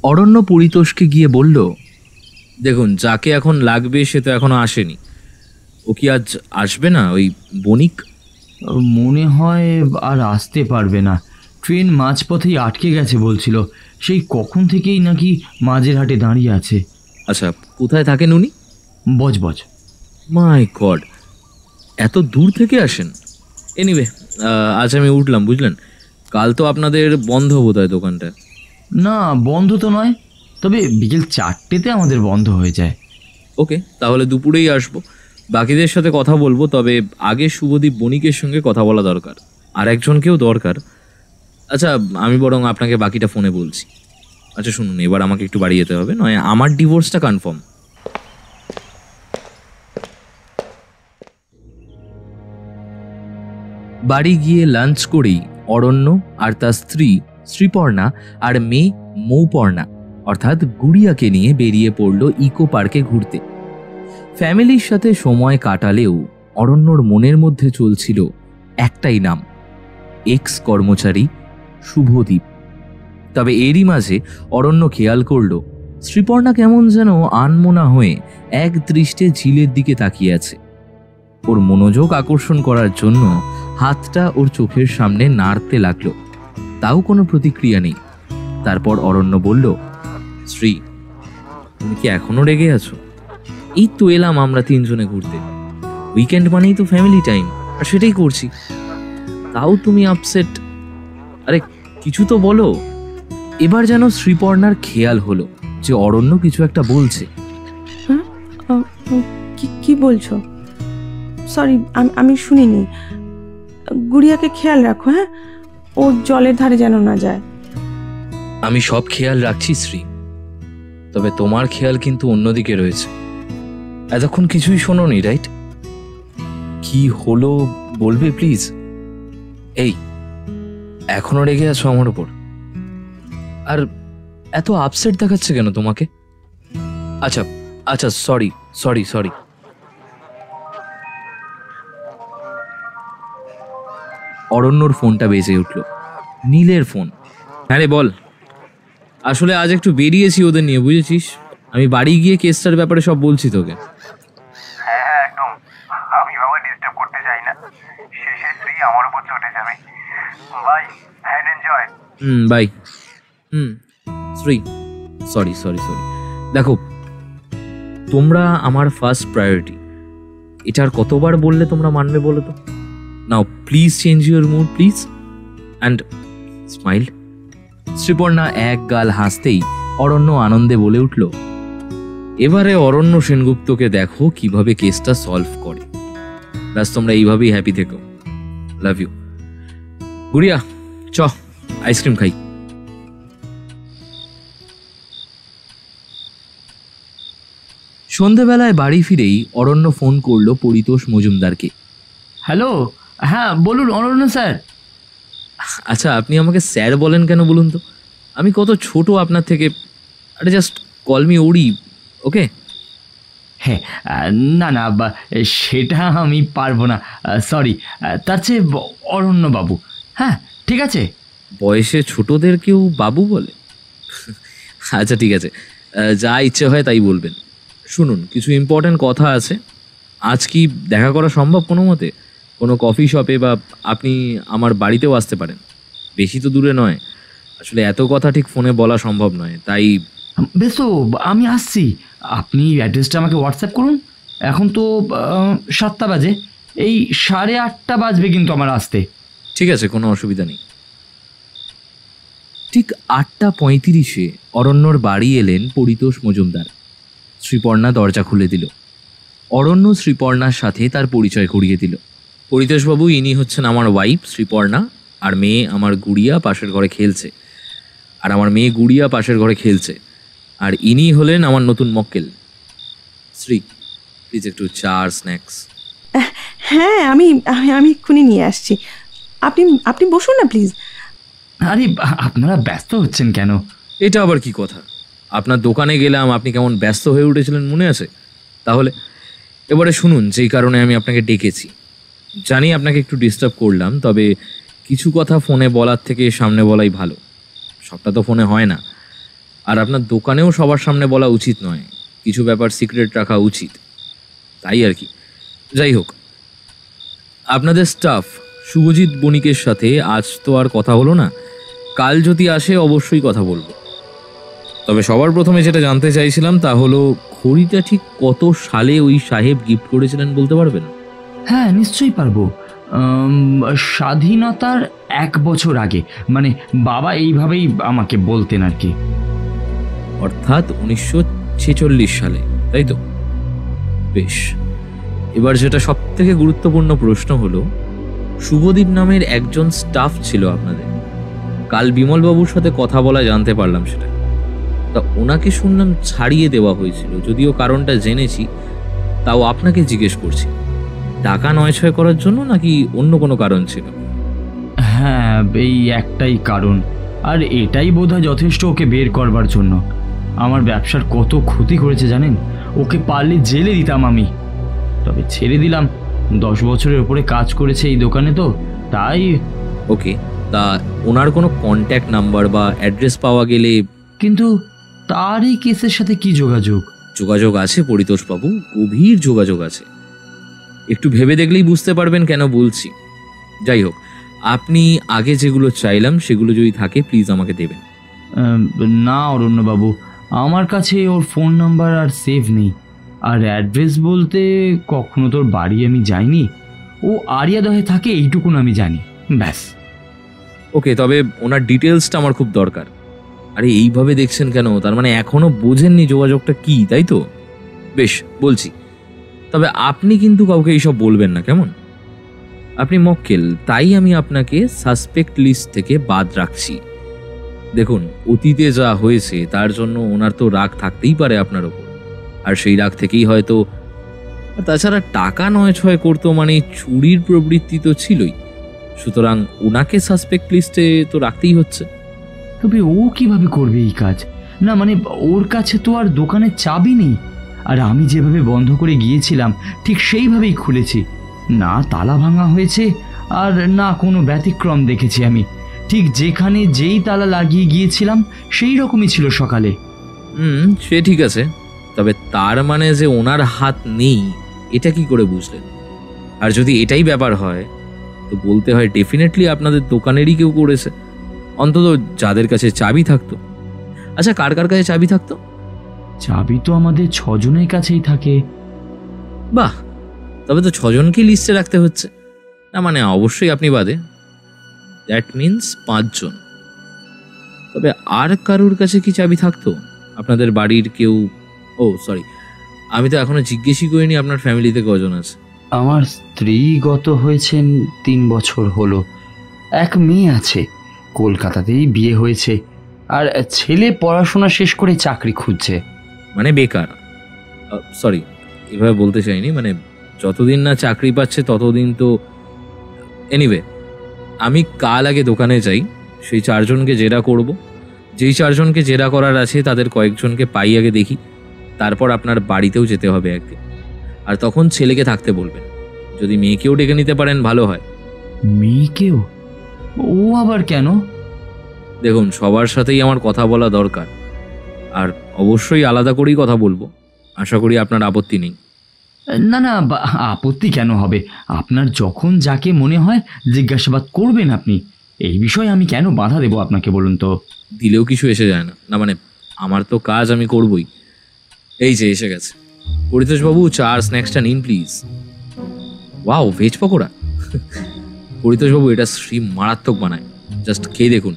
অরণ্য পরিতোষকে গিয়ে বলল, দেখুন, যাকে এখন লাগবে সে তো এখনো আসেনি। ও কি আজ আসবে না, ওই বণিক? মনে হয় আর আসতে পারবে না। ট্রেন মাঝপথেই আটকে গেছে বলছিল, সেই কখন থেকেই নাকি মাঝের হাটে দাঁড়িয়ে আছে। আচ্ছা, কোথায় থাকেন উনি? বজবজ। মাই গড, এত দূর থেকে আসেন? এনিওয়ে, আজ আমি উঠলাম, বুঝলেন। কাল তো আপনাদের বন্ধ বোধ হয় দোকানটা। না, বন্ধ তো নয়, তবে বিকেল 4টেতে আমাদের বন্ধ হয়ে যায়। ওকে, তাহলে দুপুরেই আসবো, বাকিদের সাথে কথা বলবো। তবে আগে শুভদীপ বণিকের সঙ্গে কথা বলা দরকার, আর একজনকেও দরকার। আচ্ছা, আমি বরং আপনাকে বাকিটা ফোনে বলছি। আচ্ছা শুনুন, এবার আমাকে একটু বাড়ি যেতে হবে, নয় আমার ডিভোর্সটা কনফার্ম। বাড়ি গিয়ে লাঞ্চ করেই অরণ্য আর তার স্ত্রী শ্রীপর্ণা আর মেয়ে মৌপর্ণা অর্থাৎ গুড়িয়াকে নিয়ে বেরিয়ে পড়ল ইকো পার্কে ঘুরতে। ফ্যামিলির সাথে সময় কাটালেও অরণ্যর মনের মধ্যে চলছিল একটাই নাম, এক্স কর্মচারী শুভদীপ। তবে এরই মাঝে অরণ্য খেয়াল করল শ্রীপর্ণা কেমন যেন আনমনা হয়ে এক দৃষ্টে ঝিলের দিকে তাকিয়ে আছে। ওর মনোযোগ আকর্ষণ করার জন্য হাতটা ওর চোখের সামনে নাড়তে লাগলো, তাও কোনো প্রতিক্রিয়া নেই। তারপর অরণ্য বলল, শ্রী, তুমি কি এখনো রেগে আছো? এই তো এলাম আমরা 3 জনে ঘুরতে, উইকেন্ড মানেই তো ফ্যামিলি টাইম, আর সেটাই করছি, তাও তুমি আপসেট। আরে কিছু তো বলো। এবার যেন শ্রীপর্ণার খেয়াল হলো যে অরণ্য কিছু একটা বলছে। হ্যাঁ, কি বলছো? সরি, আমি শুনিনি। গুড়িয়াকে খেয়াল রাখো, হ্যাঁ, ও জলের ধারে যেন না যায়। আমি সব খেয়াল রাখছি শ্রী, তবে তোমার খেয়াল কিন্তু অন্যদিকে রয়েছে। এতক্ষণ কিছুই শোনোনি, রাইট? কি হলো বলবে প্লিজ? এই, এখনো রেগে আছো আমার উপর? আর এত আপসেট দেখাচ্ছে কেন তোমাকে? আচ্ছা আচ্ছা, সরি সরি সরি। অরণ্যর ফোনটা বেজে উঠল, নীলের ফোন। হ্যাঁ রে, বল। আসলে আজ একটু বেরিয়েছি ওদের নিয়ে, বুঝেছিস। আমি বাড়ি গিয়ে কেসটার ব্যাপারে সব বলছি তোকে। হ্যাঁ একদম, আমি বাবা ডিস্টার্ব করতে চাই না, শেষে শ্রী আমার উপর চটে যাবে। Bye, had enjoy. Bye. Shri, sorry sorry sorry. দেখো, তোমরা আমার ফার্স্ট প্রায়োরিটি, এটা আর কতবার বললে তোমরা মানবে বলো তো? Now please change your mood, please, and smile. Sreeparna এক গাল হাসতেই অরণ্য আনন্দে বলে উঠল, এবারে অরণ্য সেনগুপ্তকে দেখো কিভাবে কেসটা সলভ করে। ব্যাস, তোমরা এইভাবেই হ্যাপি থেকো। Love you. গুড়িয়া, চ আইসক্রিম খাই। সন্ধেবেলায় বাড়ি ফিরেই অরণ্য ফোন করলো পরিতোষ মজুমদারকে। হ্যালো, হ্যাঁ বলুন অরণ্য স্যার। আচ্ছা, আপনি আমাকে স্যার বলেন কেন বলুন তো? আমি কত ছোট আপনার থেকে। আরে জাস্ট কল মি ওরি, ওকে? হ্যাঁ, না না সেটা আমি পারবো না, সরি। তার চেয়ে অরণ্যবাবু। হ্যাঁ, ঠিক আছে। বয়সে ছোটদের কেউ বাবু বলে? আচ্ছা ঠিক আছে, যা ইচ্ছে হয় তাই বলবেন। শুনুন, কিছু ইম্পর্ট্যান্ট কথা আছে। আজ কি দেখা করা সম্ভব কোনো মতে? কোনো কফি শপে, বা আপনি আমার বাড়িতেও আসতে পারেন, বেশি তো দূরে নয়। আসলে এত কথা ঠিক ফোনে বলা সম্ভব নয়, তাই বেশ, তো আমি আসছি। আপনি অ্যাড্রেসটা আমাকে হোয়াটসঅ্যাপ করুন। এখন তো 7টা বাজে, এই 8:30 বাজবে কিন্তু আমার আসতে। ঠিক আছে, কোনো অসুবিধা নেই। ঠিক 8:35 অরণ্যর বাড়ি এলেন পরিতোষ মজুমদার। শ্রীপর্ণা দরজা খুলে দিল। অরণ্য শ্রীপর্ণার সাথে তার পরিচয় করিয়ে দিল। পরিতোষবাবু, ইনি হচ্ছেন আমার ওয়াইফ শ্রীপর্ণা, আর মেয়ে আমার গুড়িয়া পাশের ঘরে খেলছে। আর ইনি হলেন আমার নতুন মক্কেল। শ্রী, প্লিজ একটু চা আর স্ন্যাক্স। হ্যাঁ, আমি আমি আমি এক্ষুনি নিয়ে আসছি। আপনি আপনি বসুন না প্লিজ। আরে, আপনারা ব্যস্ত হচ্ছেন কেন? এটা আবার কি কথা? আপনার দোকানে গেলাম, আপনি কেমন ব্যস্ত হয়ে উঠেছিলেন মনে আছে? তাহলে এবারে শুনুন, যেই কারণে আমি আপনাকে ডেকেছি। জানি আপনাকে একটু ডিস্টার্ব করলাম, তবে কিছু কথা ফোনে বলার থেকে সামনে বলাই ভালো। সবটা তো ফোনে হয় না, আর আপনার দোকানেও সবার সামনে বলা উচিত নয়। কিছু ব্যাপার সিক্রেট রাখা উচিত, তাই আর কি। যাই হোক, আপনাদের স্টাফ শুভজিৎ বণিকের সাথে আজ তো আর কথা হলো না, কাল যদি আসে অবশ্যই কথা বলবো। তবে সবার প্রথমে যেটা জানতে চাইছিলাম তা হলো, ঘড়িটা ঠিক কত সালে ওই সাহেব গিফট করেছিলেন বলতে পারবেন? হ্যাঁ, নিশ্চয়ই পারবো। স্বাধীনতার 1 বছর আগে, মানে বাবা এইভাবেই আমাকে বলতেন আর কি। অর্থাৎ 1946 সালে, তাই তো? বেশ, এবার যেটা সব থেকে গুরুত্বপূর্ণ প্রশ্ন হলো, শুভদীপ নামের একজন স্টাফ ছিল আপনাদের। কাল বিমলবাবুর সাথে কথা বলা জানতে পারলাম সেটা। তা ওনাকে শুনলাম ছাড়িয়ে দেওয়া হয়েছিল, যদিও কারণটা জেনেছি, তাও আপনাকে জিজ্ঞেস করছি। টাকা নয় করার জন্য নাকি অন্য কোনো কারণ ছিল? হ্যাঁ, এই একটাই কারণ, আর এটাই বোধহয় যথেষ্ট ওকে বের করবার জন্য। আমার ব্যবসার কত ক্ষতি করেছে জানেন? ওকে পারলে জেলে দিতাম আমি, তবে ছেড়ে দিলাম। 10 বছরের উপরে কাজ করেছে এই দোকানে, তো তাই। ওকে, তা ওনার কোনো কন্ট্যাক্ট নাম্বার বা অ্যাড্রেস পাওয়া গেলে? কিন্তু তার এই কেসের সাথে কি যোগাযোগ? যোগাযোগ আছে পরিতোষবাবু, গভীর যোগাযোগ আছে। একটু ভেবে দেখলেই বুঝতে পারবেন কেন বলছি। যাই হোক, আপনি আগে যেগুলো চাইলাম সেগুলো যদি থাকে প্লিজ আমাকে দেবেন। না অরণ্যবাবু, আমার কাছে ওর ফোন নাম্বার আর সেভ নেই। আর অ্যাড্রেস বলতে কখনো তোর বাড়ি আমি যাইনি। ও আরিয়াদহে থাকে, এইটুকুন আমি জানি, ব্যাস। ওকে, তবে ওনার ডিটেলসটা আমার খুব দরকার। আরে এইভাবে দেখছেন কেন? তার মানে এখনো বোঝেননি যোগাযোগটা কি, তাই তো? বেশ, বলছি। তবে আপনি কিন্তু কাউকে এইসব বলবেন না, কেমন? আপনি মক্কেল, তাই আমি আপনাকে সাসপেক্ট লিস্ট থেকে বাদ রাখছি। দেখুন, অতীতে যা হয়েছে তার জন্য ওনার তো রাগ থাকতেই পারে আপনার ওপর, আর সেই রাগ থেকেই হয়তো। তাছাড়া টাকা নয় করতো মানে চুরির প্রবৃত্তি তো ছিলই, সুতরাং ওনাকে সাসপেক্ট লিস্টে তো রাখতেই হচ্ছে। তবে ও কিভাবে করবে এই কাজ? না মানে ওর কাছে তো আর দোকানের চাবি নেই, আর আমি যেভাবে বন্ধ করে গিয়েছিলাম ঠিক সেইভাবেই খুলেছি। না তালা ভাঙা হয়েছে, আর না কোনো ব্যতিক্রম দেখেছি আমি। ঠিক যেখানে যেই তালা লাগিয়ে গিয়েছিলাম সেই রকমই ছিল সকালে। সে ঠিক আছে, তবে তার মানে যে ওনার হাত নেই এটা কি করে বুঝলেন? আর যদি এটাই ব্যাপার হয় তো বলতে হয় ডেফিনেটলি আপনাদের দোকানেরই কেউ করেছে, অন্তত যাদের কাছে চাবি থাকতো। আচ্ছা, কার কার কাছে চাবি থাকতো? চাবি তো আমাদের 6 জনের কাছেই থাকে। বাহ, তবে তো 6 জনকেই লিস্টে রাখতে হচ্ছে। না মানে অবশ্যই আপনি বাদে, দ্যাট মিনস 5 জন। তবে আর কারুর কাছে কি চাবি থাকতো? আপনাদের বাড়ির কেউ? ও সরি, আমি তো এখনো জিজ্ঞেসই করিনি আপনার ফ্যামিলিতে কজন আছে। আমার স্ত্রী গত হয়েছেন 3 বছর হলো। এক মেয়ে আছে, কলকাতাতেই বিয়ে হয়েছে, আর ছেলে পড়াশোনা শেষ করে চাকরি খুঁজছে। মানে বেকার? সরি, এভাবে বলতে চাইনি, মানে যতদিন না চাকরি পাচ্ছে ততদিন তো। এনিওয়ে, আমি কাল আগে দোকানে যাই, সেই 4 জনকে জেরা করব। যেই 4 জনকে জেরা করার আছে তাদের কয়েকজনকে পাই আগে দেখি, তারপর আপনার বাড়িতেও যেতে হবে একদিন, আর তখন ছেলেকে থাকতে বলবেন। যদি মেয়েকেও ডেকে নিতে পারেন ভালো হয়। মেয়েকেও? ও আবার কেন? দেখুন, সবার সাথেই আমার কথা বলা দরকার, আর অবশ্যই আলাদা করেই কথা বলবো। আশা করি আপনার আপত্তি নেই। না না, আপত্তি কেন হবে? আপনার যখন যাকে মনে হয় জিজ্ঞাসাবাদ করবেন আপনি। এই বিষয়ে আমি কেন বাধা দেবো আপনাকে বলুন তো? দিলেও কিছু এসে যায় না। না মানে, আমার তো কাজ আমি করবই। এই যে এসে গেছে। পরিতোষবাবু, চা আর স্ন্যাক্সটা নিন প্লিজ। Wow, veg pakora! পরিতোষবাবু, এটা শ্রী মারাত্মক বানায়, জাস্ট খেয়ে দেখুন।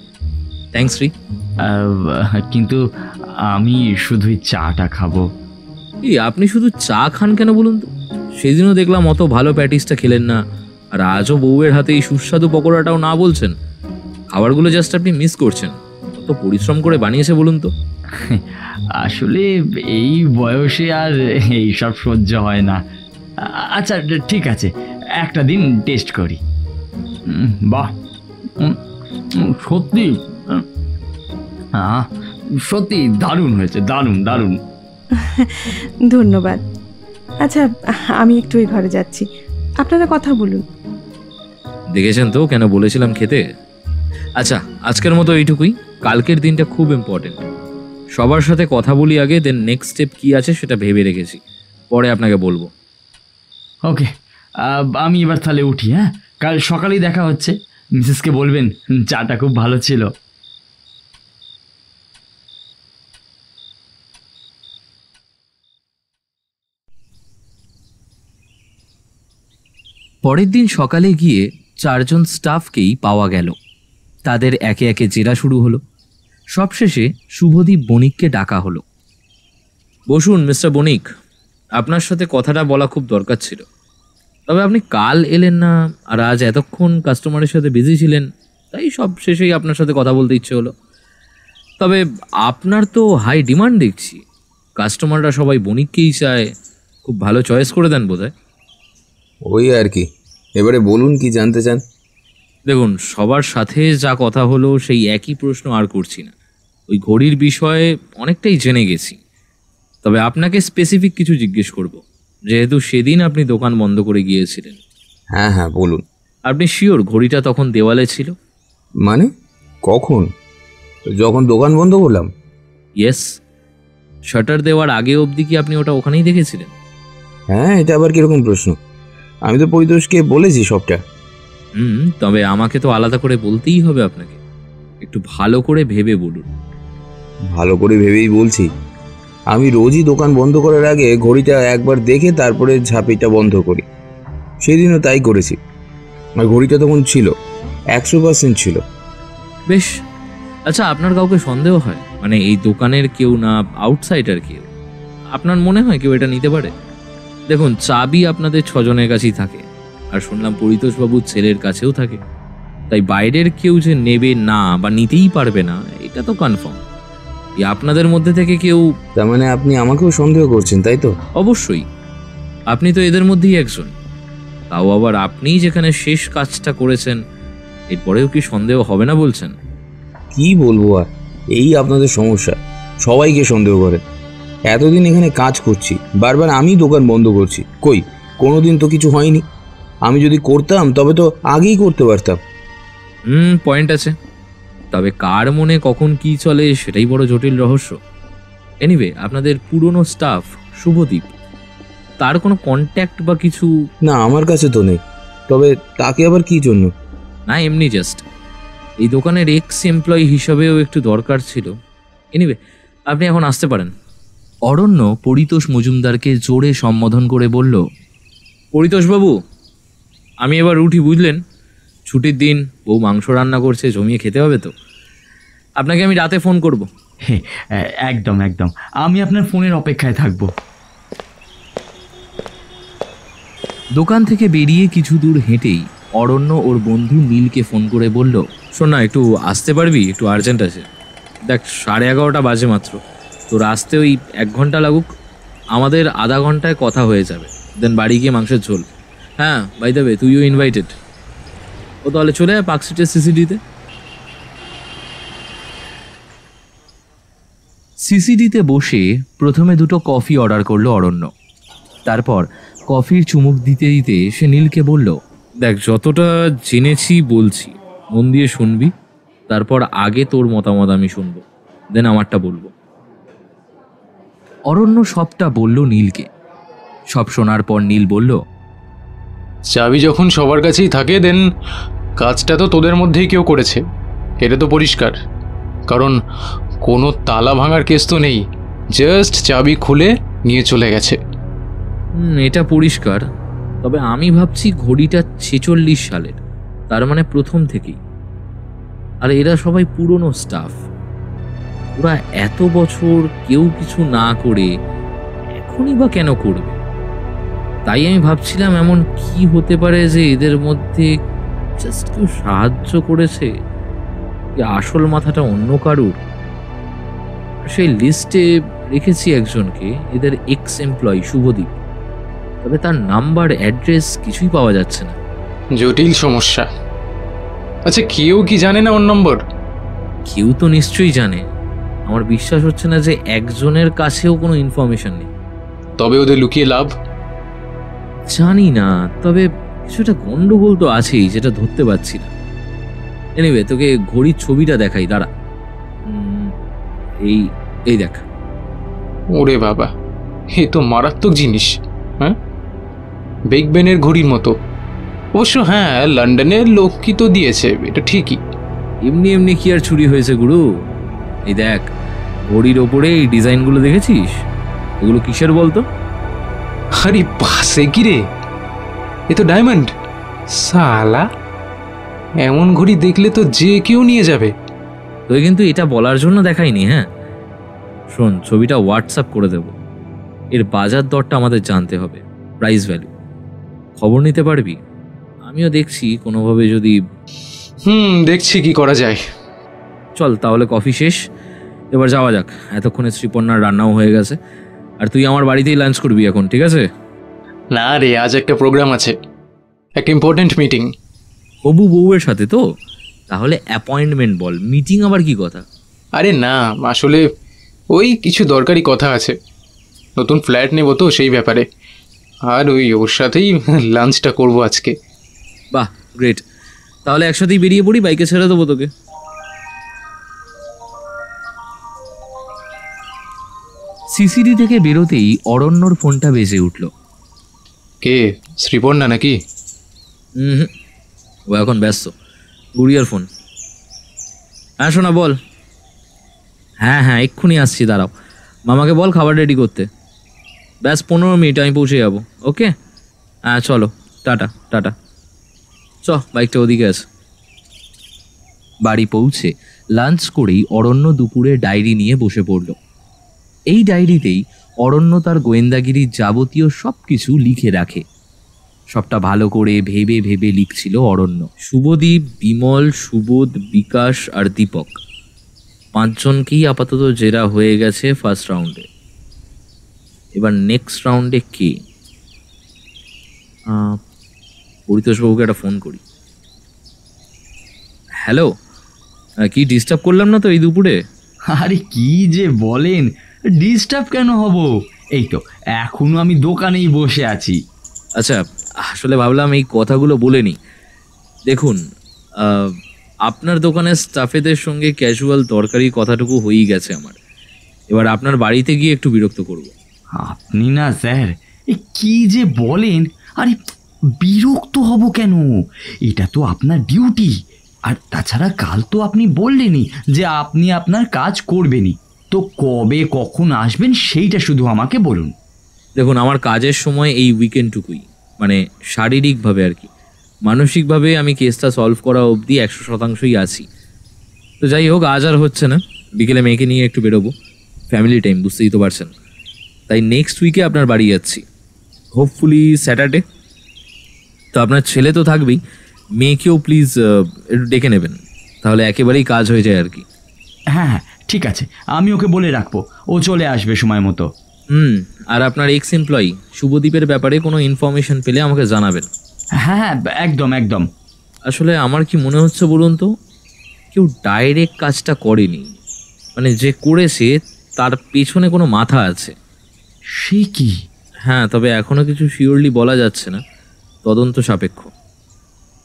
থ্যাংকস শ্রী। কিন্তু আমি শুধুই চাটা খাবো। এই, আপনি শুধু চা খান কেন বলুন তো? সেদিনও দেখলাম অত ভালো প্যাটিসটা খেলেন না, আর আজও বউয়ের হাতে এই সুস্বাদু পকোড়াটাও না বলছেন। খাবারগুলো জাস্ট আপনি মিস করছেন। কত পরিশ্রম করে বানিয়েছে বলুন তো। আসলে এই বয়সে আর এইসব সহ্য হয় না। আচ্ছা ঠিক আছে, একটা দিন টেস্ট করি। বাহ, সত্যি সত্যি দারুণ হয়েছে, দারুণ দারুণ। ধন্যবাদ। আচ্ছা, আমি একটু ওই ঘরে যাচ্ছি, আপনারা কথা বলুন। দেখেছেন তো কেন বলেছিলাম খেতে। আচ্ছা, আজকের মতো এইটুকুই। কালকের দিনটা খুব ইম্পর্টেন্ট। সবার সাথে কথা বলি আগে, দেন নেক্সট স্টেপ কি আছে সেটা ভেবে রেখেছি, পরে আপনাকে বলবো। ওকে, আমি এবার তাহলে উঠি। হ্যাঁ, কাল সকালেই দেখা হচ্ছে। মিসেসকে বলবেন চাটা খুব ভালো ছিল। পরের দিন সকালে গিয়ে 4 জন স্টাফকেই পাওয়া গেল। তাদের একে একে জেরা শুরু হলো। সবশেষে শুভদীপ বণিককে ডাকা হলো। বসুন মিস্টার বণিক, আপনার সাথে কথাটা বলা খুব দরকার ছিল। তবে আপনি কাল এলেন না, আর আজ এতক্ষণ কাস্টমারের সাথে বিজি ছিলেন, তাই সব শেষেই আপনার সাথে কথা বলতে ইচ্ছে হলো। তবে আপনার তো হাই ডিমান্ড দেখছি। কাস্টমাররা সবাই বণিককেই চায়। খুব ভালো চয়েস করে দেন বোধহয়। ওই আর কি। এবারে বলুন কি জানতে চান? দেখুন, সবার সাথে যা কথা হলো সেই একই প্রশ্ন আর করছি না। ওই ঘড়ির বিষয়ে অনেকটাই জেনে গেছি। তবে আপনাকে স্পেসিফিক কিছু জিজ্ঞেস করব, যেহেতু সেদিন আপনি দোকান বন্ধ করে গিয়েছিলেন। হ্যাঁ হ্যাঁ বলুন। আপনি শিওর ঘড়িটা তখন দেওয়ালে ছিল? মানে কখন? যখন দোকান বন্ধ করলাম? ইয়েস। শাটার দেওয়ার আগে অবধি কি আপনি ওটা ওখানেই দেখেছিলেন? হ্যাঁ, এটা আবার কিরকম প্রশ্ন? আমি তো পরিতোষকে বলেছি সবটা। তবে আমাকে তো আলাদা করে বলতেই হবে আপনাকে। একটু ভালো করে ভেবে বলুন। ভালো করে ভেবেই বলছি। আমি রোজই দোকান বন্ধ করার আগে ঘড়িটা একবার দেখে তারপরে ঝাঁপিটা বন্ধ করি। সেদিনও তাই করেছি। আর ঘড়িটা তখন ছিল, 100% ছিল। বেশ। আচ্ছা, আপনার কাউকে সন্দেহ হয়? মানে এই দোকানের কেউ না, আউটসাইডার কেউ? আপনার মনে হয় কেউ এটা নিতে পারে? দেখুন, চাবি আপনাদের 6 জনের কাছেই থাকে, আর শুনলাম পরিতোষবাবুর ছেলের কাছেও থাকে। তাই বাইরের কেউ যে নেবে না বা নিতেই পারবে না, এটা তো কনফার্ম। আপনাদের মধ্যে থেকে কেউ? তার মানে আপনি আমাকেও সন্দেহ করছেন, তাই তো? অবশ্যই। আপনি তো এদের মধ্যেই একজন। তাও আবার আপনিই যেখানে শেষ কাজটা করেছেন, এরপরেও কি সন্দেহ হবে না বলছেন? কি বলবো আর, এই আপনাদের সমস্যা। সবাইকে সন্দেহ করে। এতদিন এখানে কাজ করছি, বারবার আমি দোকান বন্ধ করছি, কই কোনোদিন তো কিছু হয়নি। আমি যদি করতাম তবে তো আগেই করতে পারতাম। পয়েন্ট আছে। তবে কার মনে কখন কি চলে সেটাই বড় জটিল রহস্য। এনিওয়ে, আপনাদের পুরনো স্টাফ শুভদীপ, তার কোনো কন্ট্যাক্ট বা কিছু? না, আমার কাছে তো নেই। তবে তাকে আবার কি জন্য? না, এমনি জাস্ট এই দোকানের এক্স এমপ্লয়ি হিসাবেও একটু দরকার ছিল। এনিওয়ে, আপনি এখন আসতে পারেন। অরণ্য পরিতোষ মজুমদারকে জোরে সম্বোধন করে বলল, পরিতোষবাবু, আমি এবার উঠি, বুঝলেন? ছুটির দিন, বউ মাংস রান্না করছে, জমিয়ে খেতে হবে তো। আপনাকে আমি রাতে ফোন করব। একদম একদম, আমি আপনার ফোনের অপেক্ষায় থাকব। দোকান থেকে বেরিয়ে কিছু দূর হেঁটেই অরণ্য ওর বন্ধু নীলকে ফোন করে বলল, শোন না, একটু আসতে পারবি? একটু আর্জেন্ট আছে। দেখ, 11:30 বাজে মাত্র। তোর আসতে ওই 1 ঘন্টা লাগুক। আমাদের আধা ঘন্টায় কথা হয়ে যাবে, দেন বাড়ি গিয়ে মাংসের ঝোল। হ্যাঁ, বাই দ্য ওয়ে, তুইও ইনভাইটেড। ও তাহলে চলে আয় পার্ক স্ট্রিটের সিসিডিতে। সিসিডিতে বসে প্রথমে দুটো কফি অর্ডার করলো অরণ্য। তারপর কফির চুমুক দিতে দিতে সে নীলকে বলল, দেখ যতটা জেনেছি বলছি, মন দিয়ে শুনবি, তারপর আগে তোর মতামত আমি শুনবো, দেন আমারটা বলবো। অরণ্য সবটা বলল নীলকে। সব শোনার পর নীল বলল, চাবি যখন সবার কাছেই থাকে দেন কাজটা তো তোদের মধ্যেই কেউ করেছে, এটা তো পরিষ্কার। কারণ কোনো তালা ভাঙার কেস তো নেই, জাস্ট চাবি খুলে নিয়ে চলে গেছে। এটা পরিষ্কার, তবে আমি ভাবছি ঘড়িটা 46 সালের, তার মানে প্রথম থেকেই। আর এরা সবাই পুরনো স্টাফ, ওরা এত বছর কেউ কিছু না করে এখনই বা কেন করবে? তাই আমি ভাবছিলাম এমন কি হতে পারে যে এদের মধ্যে জাস্ট কেউ সাহায্য করেছে, যে আসল মাথাটা অন্য কারুর। সেই লিস্টে রেখেছি একজনকে, এদের এক্স এমপ্লয়ি শুভদীপ, তবে তার নাম্বার অ্যাড্রেস কিছুই পাওয়া যাচ্ছে না। জটিল সমস্যা। আচ্ছা, কেউ কি জানে না ওর নম্বর? কেউ তো নিশ্চয়ই জানে, আমার বিশ্বাস হচ্ছে না যে একজনের কাছেও কোনো ইনফরমেশন নেই। তবে ওদের লুকিয়ে লাভ? জানি না, তবে কিছুটা গন্ডগোল তো আছেই, যেটা ধরতে পারছি না। এনিওয়ে, তোকে ঘড়ির ছবিটা দেখাই, দাঁড়া। এই এই দেখ। ওরে বাবা, এ তো মারাত্মক জিনিস। হ্যাঁ, বিগ বেনের ঘড়ির মতো। অবশ্য হ্যাঁ, লন্ডনের লোক কি তো দিয়েছে, এটা ঠিকই। এমনি এমনি কি আর চুরি হয়েছে গুরু? এই দেখ, ঘড়ির ওপরে এই ডিজাইনগুলো দেখেছিস? এগুলো কিসের বলতো? আরে পাশে কি রে, এ তো ডায়মন্ড। সালা, এমন ঘড়ি দেখলে তো যে কেউ নিয়ে যাবে। তুই কিন্তু এটা বলার জন্য দেখাইনি। হ্যাঁ শোন, ছবিটা হোয়াটসঅ্যাপ করে দেব। এর বাজার দরটা আমাদের জানতে হবে, প্রাইস ভ্যালু। খবর নিতে পারবি? আমিও দেখছি কোনোভাবে যদি। দেখছি কি করা যায়। চল তাহলে, কফি শেষ, এবার যাওয়া যাক। এতক্ষণে শ্রীপর্ণার রান্নাও হয়ে গেছে, আর তুই আমার বাড়িতেই লাঞ্চ করবি এখন, ঠিক আছে? না রে, আজ একটা প্রোগ্রাম আছে, একটা ইম্পর্টেন্ট মিটিং। হবু বউয়ের সাথে তো? তাহলে অ্যাপয়েন্টমেন্ট বল, মিটিং আবার কি কথা? আরে না, আসলে ওই কিছু দরকারি কথা আছে। নতুন ফ্ল্যাট নেব তো, সেই ব্যাপারে। আর ওর সাথেই লাঞ্চটা করব আজকে। বাহ, গ্রেট। তাহলে একসাথেই বেরিয়ে পড়ি, বাইকে ছেড়ে দেবো তোকে। সিসিডি থেকে বেরোতেই অরণ্যর ফোনটা বেজে উঠল। কে, শ্রীপর্ণা নাকি? ও এখন ব্যস্ত, গুড়িয়ার ফোন। হ্যাঁ শোনা, বল। হ্যাঁ এক্ষুনি আসছি, দাঁড়াও। মামাকে বল খাবার রেডি করতে। ব্যাস 15 মিনিট, আমি পৌঁছে যাবো। ওকে, হ্যাঁ চলো, টাটা টাটা। চ, বাইকটা ওদিকে আছে। বাড়ি পৌঁছে লাঞ্চ করেই অরণ্য দুপুরে ডায়েরি নিয়ে বসে পড়ল। এই ডায়েরিতেই অরণ্য তার গোয়েন্দাগিরির যাবতীয় সব কিছু লিখে রাখে। সবটা ভালো করে ভেবে ভেবে লিখছিল অরণ্য। শুভদীপ, বিমল, সুবোধ, বিকাশ আর দীপক, 5 জনকেই আপাতত জেরা হয়ে গেছে ফার্স্ট রাউন্ডে। এবার নেক্সট রাউন্ডে কে? পরিতোষবাবুকে একটা ফোন করি। হ্যালো, কি ডিস্টার্ব করলাম না তো এই দুপুরে? আরে কি যে বলেন, ডিস্টার্ব কেন হব? এই তো এখনো আমি দোকানেই বসে আছি। আচ্ছা, আসলে ভাবলাম এই কথাগুলো বলে নিই। দেখুন, আপনার দোকানের স্টাফেদের সঙ্গে ক্যাজুয়াল দরকারি কথাটুকু হয়েই গেছে আমার। এবার আপনার বাড়িতে গিয়ে একটু বিরক্ত করব। আপনি না স্যার, কি যে বলেন। আরে বিরক্ত হব কেন? এটা তো আপনার ডিউটি। আর তাছাড়া কাল তো আপনি বললেনই যে আপনি আপনার কাজ করবেনই। তো কবে কখন আসবেন সেইটা শুধু আমাকে বলুন। দেখুন, আমার কাজের সময় এই উইকেন্ডটুকুই, মানে শারীরিকভাবে আর কি। মানসিকভাবে আমি কেসটা সলভ করা অবধি 100%ই আছি। তো যাই হোক, আজ আর হচ্ছে না। বিকেলে মেয়েকে নিয়ে একটু বেরোবো, ফ্যামিলি টাইম, বুঝতেই তো পারছেন। তাই নেক্সট উইকে আপনার বাড়ি যাচ্ছি, হোপফুলি স্যাটারডে। তো আপনার ছেলে তো থাকবেই, মেয়েকেও প্লিজ একটু ডেকে নেবেন, তাহলে একেবারেই কাজ হয়ে যায় আর কি। হ্যাঁ ঠিক আছে, আমি ওকে বলে রাখবো, ও চলে আসবে সময় মতো। আর আপনার এক্স এমপ্লয়ি শুভদীপের ব্যাপারে কোনো ইনফরমেশন পেলে আমাকে জানাবেন। হ্যাঁ একদম একদম। আসলে আমার কি মনে হচ্ছে বলুন তো, কেউ ডাইরেক্ট কাজটা করেনি, মানে যে করেছে তার পেছনে কোনো মাথা আছে। সে কি? হ্যাঁ, তবে এখনো কিছু শিওরলি বলা যাচ্ছে না, তদন্ত সাপেক্ষ।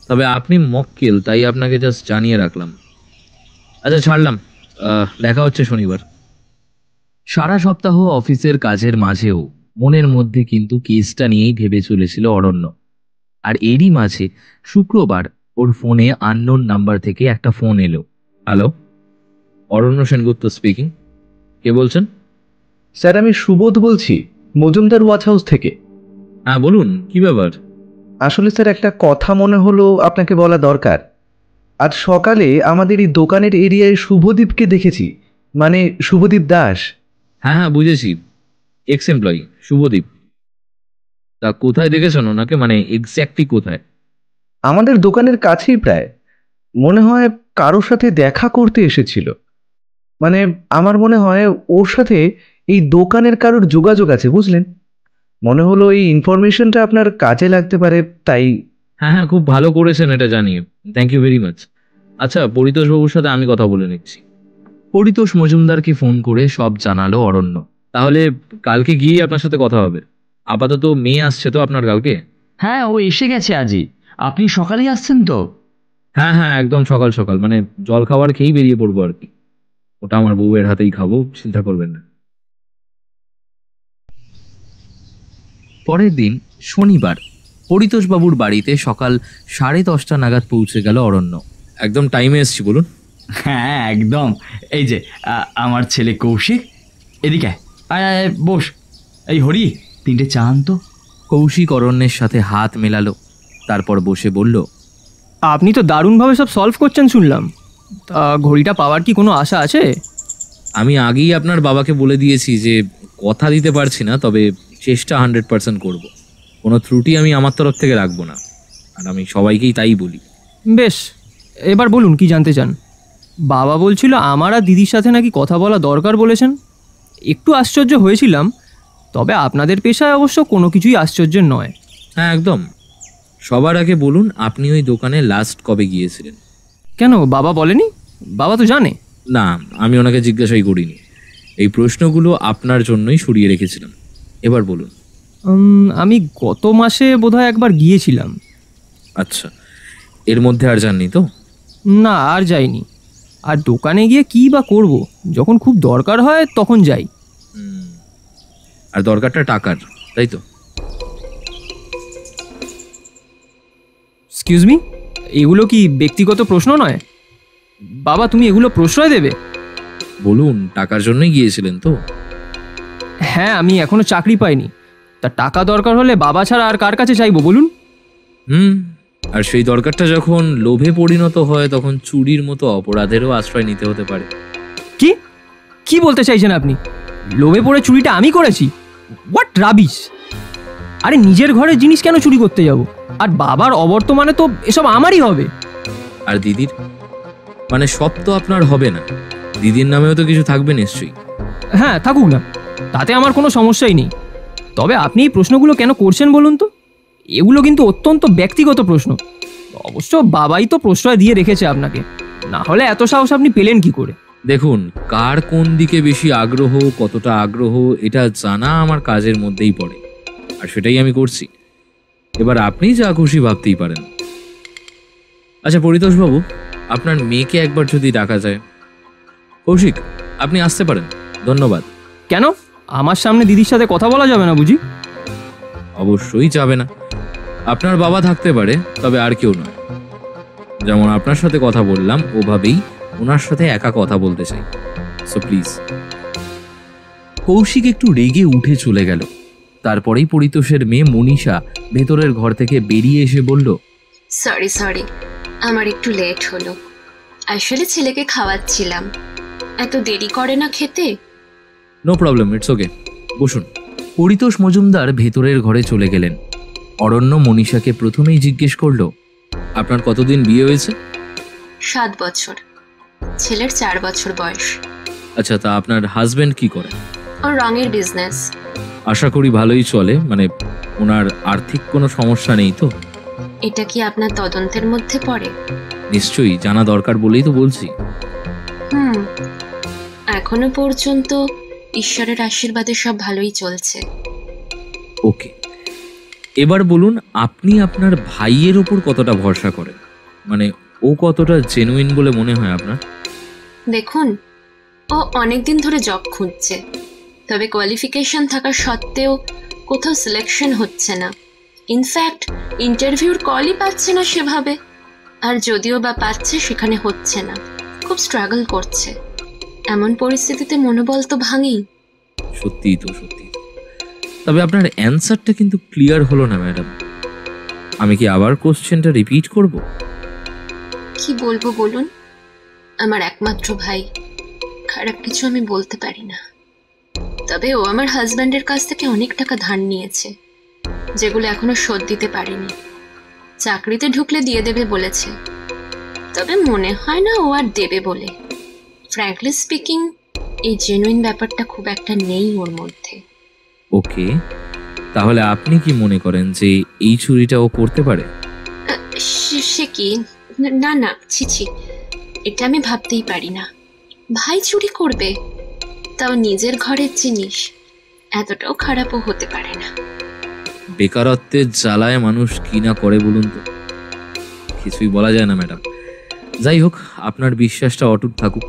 তবে আপনি মক্কেল, তাই আপনাকে জাস্ট জানিয়ে রাখলাম। আচ্ছা ছাড়লাম, দেখা হচ্ছে শনিবার। সারা সপ্তাহ অফিসের কাজের মাঝেও মনের মধ্যে কিন্তু কেসটা নিয়েই ভেবে চলেছিল অরণ্য। আর এরই মাঝে শুক্রবার ওর ফোনে আননোন নাম্বার থেকে একটা ফোন এলো। হ্যালো, অরণ্য সেনগুপ্ত স্পিকিং। কে বলছেন? স্যার, আমি সুবোধ বলছি, মজুমদার ওয়াচ হাউস থেকে। হ্যাঁ বলুন, কি ব্যাপার? আসলে স্যার, একটা কথা মনে হলো আপনাকে বলা দরকার। আজ সকালে আমাদের এই দোকানের এরিয়ায় শুভদীপকে দেখেছি, মানে শুভদীপ দাস। হ্যাঁ হ্যাঁ বুঝেছি, এক্স এমপ্লয়ি শুভদীপ। তা কোথায় দেখেছেন ওনাকে, মানে এক্স্যাক্টলি কোথায়? আমাদের দোকানের কাছেই প্রায়। মনে হয় কারোর সাথে দেখা করতে এসেছিল। মানে আমার মনে হয় ওর সাথে এই দোকানের কারোর যোগাযোগ আছে, বুঝলেন। মনে হলো এই ইনফরমেশনটা আপনার কাজে লাগতে পারে, তাই। হ্যাঁ হ্যাঁ, খুব ভালো করেছেন এটা জানিয়ে, থ্যাংক ইউ ভেরি মাচ। আচ্ছা, পরিতোষবাবুর সাথে আমি কথা বলে নিচ্ছি। পরিতোষ মজুমদারকে ফোন করে সব জানালো অরণ্য। তাহলে কালকে গিয়ে আপনার সাথে কথা হবে। আপাতত মেয়ে আসছে তো আপনার কালকে? হ্যাঁ, ও এসে গেছে আজই। আপনি সকালেই আসছেন তো? হ্যাঁ হ্যাঁ, একদম সকাল সকাল, মানে জল খাবার খেয়েই বেরিয়ে পড়বো আর কি। ওটা আমার বউয়ের হাতেই খাবো, চিন্তা করবেন না। পরের দিন শনিবার পরিতোষবাবুর বাড়িতে সকাল 10:30 নাগাদ পৌঁছে গেল অরণ্য। একদম টাইমে এসছি, বলুন। হ্যাঁ একদম। এই যে আমার ছেলে কৌশিক, এদিকে আয় আয়, বস। এই হরি, 3টে চা আনতো। কৌশিক অরণ্যের সাথে হাত মেলালো, তারপর বসে বলল, আপনি তো দারুণভাবে সব সলভ করছেন শুনলাম। তা ঘড়িটা পাওয়ার কি কোনো আশা আছে? আমি আগেই আপনার বাবাকে বলে দিয়েছি যে কথা দিতে পারছি না, তবে চেষ্টা 100% করব। কোনো ত্রুটি আমি আমার তরফ থেকে রাখবো না, আর আমি সবাইকেই তাই বলি। বেশ, এবার বলুন কি জানতে চান। বাবা বলছিল আমার আর দিদির সাথে নাকি কথা বলা দরকার বলেছেন। একটু আশ্চর্য হয়েছিলাম, তবে আপনাদের পেশায় অবশ্য কোনো কিছুই আশ্চর্যের নয়। হ্যাঁ একদম। সবার আগে বলুন, আপনি ওই দোকানে লাস্ট কবে গিয়েছিলেন? কেন, বাবা বলেনি? বাবা তো জানে। না, আমি ওনাকে জিজ্ঞাসাই করিনি। এই প্রশ্নগুলো আপনার জন্যই সরিয়ে রেখেছিলাম। এবার বলুন। আমি গত মাসে বোধহয় একবার গিয়েছিলাম। আচ্ছা, এর মধ্যে আর যাননি তো? না, আর যাইনি। আর দোকানে গিয়ে কী বা করব, যখন খুব দরকার হয় তখন যাই। আর দরকারটা টাকার, তাই তো? এক্সকিউজ মি, এগুলো কি ব্যক্তিগত প্রশ্ন নয়? বাবা, তুমি এগুলো প্রশ্রয় দেবে? বলুন, টাকার জন্যই গিয়েছিলেন তো? হ্যাঁ, আমি এখনো চাকরি পাইনি। তা টাকা দরকার হলে বাবা ছাড়া আর কার কাছে চাইবো বলুন? আর সেই দরকারটা যখন লোভে পরিণত হয়, তখন চুরির মতো অপরাধেরও আশ্রয় নিতে হতে পারে। কি কি বলতে চাইছেন আপনি? লোভে পড়ে চুরিটা আমি করেছি? What rubbish! আরে নিজের ঘরের জিনিস কেন চুরি করতে যাব? আর বাবার অবর্তমানে তো এসব আমারই হবে। আর দিদির? মানে সব তো আপনার হবে না, দিদির নামেও তো কিছু থাকবে নিশ্চয়ই। হ্যাঁ থাকুক না, তাতে আমার কোনো সমস্যাই নেই। তবে আপনি এই প্রশ্নগুলো কেন করছেন বলুন তো? এগুলো কিন্তু অত্যন্ত ব্যক্তিগত প্রশ্ন। অবশ্য বাবাই তো প্রশ্রয় দিয়ে রেখেছে আপনাকে, না হলে এত সাহস আপনি পেলেন কি করে? দেখুন, কার কোন দিকে বেশি আগ্রহ, কতটা আগ্রহ, এটা জানা আমার কাজের মধ্যেই পড়ে, আর সেটাই আমি করছি। এবার আপনি যা খুশি ভাবতেই পারেন। আচ্ছা পরিতোষবাবু, আপনার মেয়েকে একবার যদি ডাকা যায়। কৌশিক, আপনি আসতে পারেন, ধন্যবাদ। কেন, আমার সামনে দিদির সাথে কথা বলা যাবে না বুঝি? অবশ্যই যাবে না। আপনার বাবা থাকতে পারে, তবে আর কেউ নয়। যেমন আপনার সাথে কথা বললাম, ওভাবেই ওনার সাথে একা কথা বলতে চাই, সো প্লিজ। কৌশিক একটু রেগে উঠে চলে গেল। তারপরেই পরিতোষের মেয়ে মনীষা ভেতরের ঘর থেকে বেরিয়ে এসে বলল, সরি, আমার একটু লেট হলো। আসলে ছেলেকে খাওয়াচ্ছিলাম, এত দেরি করে না খেতে। নো প্রবলেম, ইটস ওকে, বসুন। পরিতোষ মজুমদার ভেতরের ঘরে চলে গেলেন। অরণ্য মনীষাকে প্রথমেই জিজ্ঞেস করল, আপনার কতদিন বিয়ে হয়েছে? 7 বছর, ছেলের 4 বছর বয়স। আচ্ছা, তা আপনার হাজবেন্ড কি করে? ওর রঙের বিজনেস। আশা করি ভালোই চলে, মানে ওনার আর্থিক কোনো সমস্যা নেই তো? এটা কি আপনার তদন্তের মধ্যে পড়ে? নিশ্চয়ই, জানা দরকার বলেই তো বলছি। এখনো পর্যন্ত ঈশ্বরের আশীর্বাদে সব ভালোই চলছে। ওকে, এবার বলুন আপনি আপনার ভাইয়ের ওপর কতটা ভরসা করেন, মানে ও কতটা জেনুইন বলে মনে হয় আপনার? দেখুন, ও অনেকদিন ধরে জব খুঁজছে, তবে কোয়ালিফিকেশন থাকা সত্ত্বেও কোথাও সিলেকশন হচ্ছে না। ইনফ্যাক্ট ইন্টারভিউর কলই পাচ্ছে না সেভাবে, আর যদিও বা পাচ্ছে সেখানে হচ্ছে না, খুব স্ট্রাগল করছে। এমন পরিস্থিতিতে মনোবল তো ভাঙেই। সত্যিই তো, সত্যিই তো। তবে আপনার অ্যান্সারটা কিন্তু ক্লিয়ার হলো না ম্যাডাম। আমি কি আবার কোশ্চেনটা রিপিট করব? কি বলবো বলুন, আমার একমাত্র ভাই, খারাপ কিছু আমি বলতে পারি না। তবে ও আমার হাজব্যান্ডের কাছ থেকে অনেক টাকা ধার নিয়েছে, যেগুলো এখনো শোধ দিতে পারেনি। চাকরিতে ঢুকলে দিয়ে দেবে বলেছে, তবে মনে হয় না ও আর দেবে বলে। ফ্র্যাঙ্কলি স্পিকিং, এই জেনুইন ব্যাপারটা খুব একটা নেই ওর মধ্যে। ওকে, তাহলে আপনি কি মনে করেন যে এই চুরিটা ও করতে পারে? সে কি? না না, ছি, এটা আমি ভাবতেই পারি না। ভাই চুরি করবে, তাও নিজের ঘরের জিনিস। এতটাও খারাপও হতে পারে না। বেকারত্বের জ্বালায় মানুষ কি না করে বলুন তো, কিছুই বলা যায় না ম্যাডাম। যাই হোক, আপনার বিশ্বাসটা অটুট থাকুক,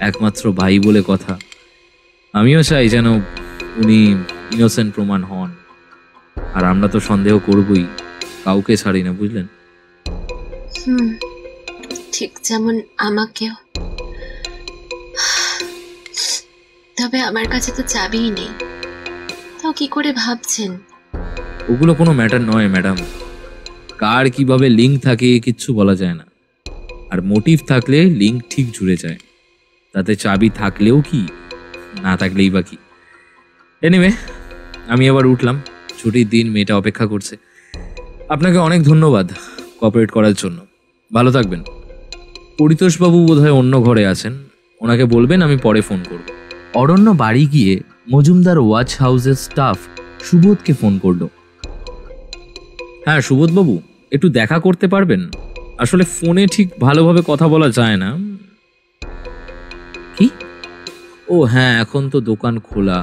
একমাত্র ভাই বলে কথা। আমিও চাই যেন উনি ইনোসেন্ট প্রমাণ হন, আর আমরা তো সন্দেহ করবই, কাউকে ছাড়ি না, বুঝলেন? ঠিক যেমন আমাকেও। তবে আমার কাছে তো চাবিই নেই, তাও কি করে ভাবছেন? ওগুলো কোনো ম্যাটার নয় ম্যাডাম। কার কিভাবে লিঙ্ক থাকে কিচ্ছু বলা যায় না, আর মোটিভ থাকলে লিঙ্ক ঠিক জুড়ে যায়, তাতে চাবি থাকলেও কি, না থাকলেই বা কি। এনিওয়ে, আমি আবার উঠলাম, ছুটির দিন, মেয়েটা অপেক্ষা করছে। আপনাকে অনেক ধন্যবাদ কোঅপারেট করার জন্য, ভালো থাকবেন। পরিতোষবাবু বোধহয় অন্য ঘরে আছেন, ওনাকে বলবেন আমি পরে ফোন করব। অরণ্য বাড়ি গিয়ে মজুমদার ওয়াচ হাউসের স্টাফ সুবোধকে ফোন করলো। হ্যাঁ সুবোধবাবু, একটু দেখা করতে পারবেন? আসলে ফোনে ঠিক ভালোভাবে কথা বলা যায় না। কি? ও হ্যাঁ, এখন তো দোকান খোলা।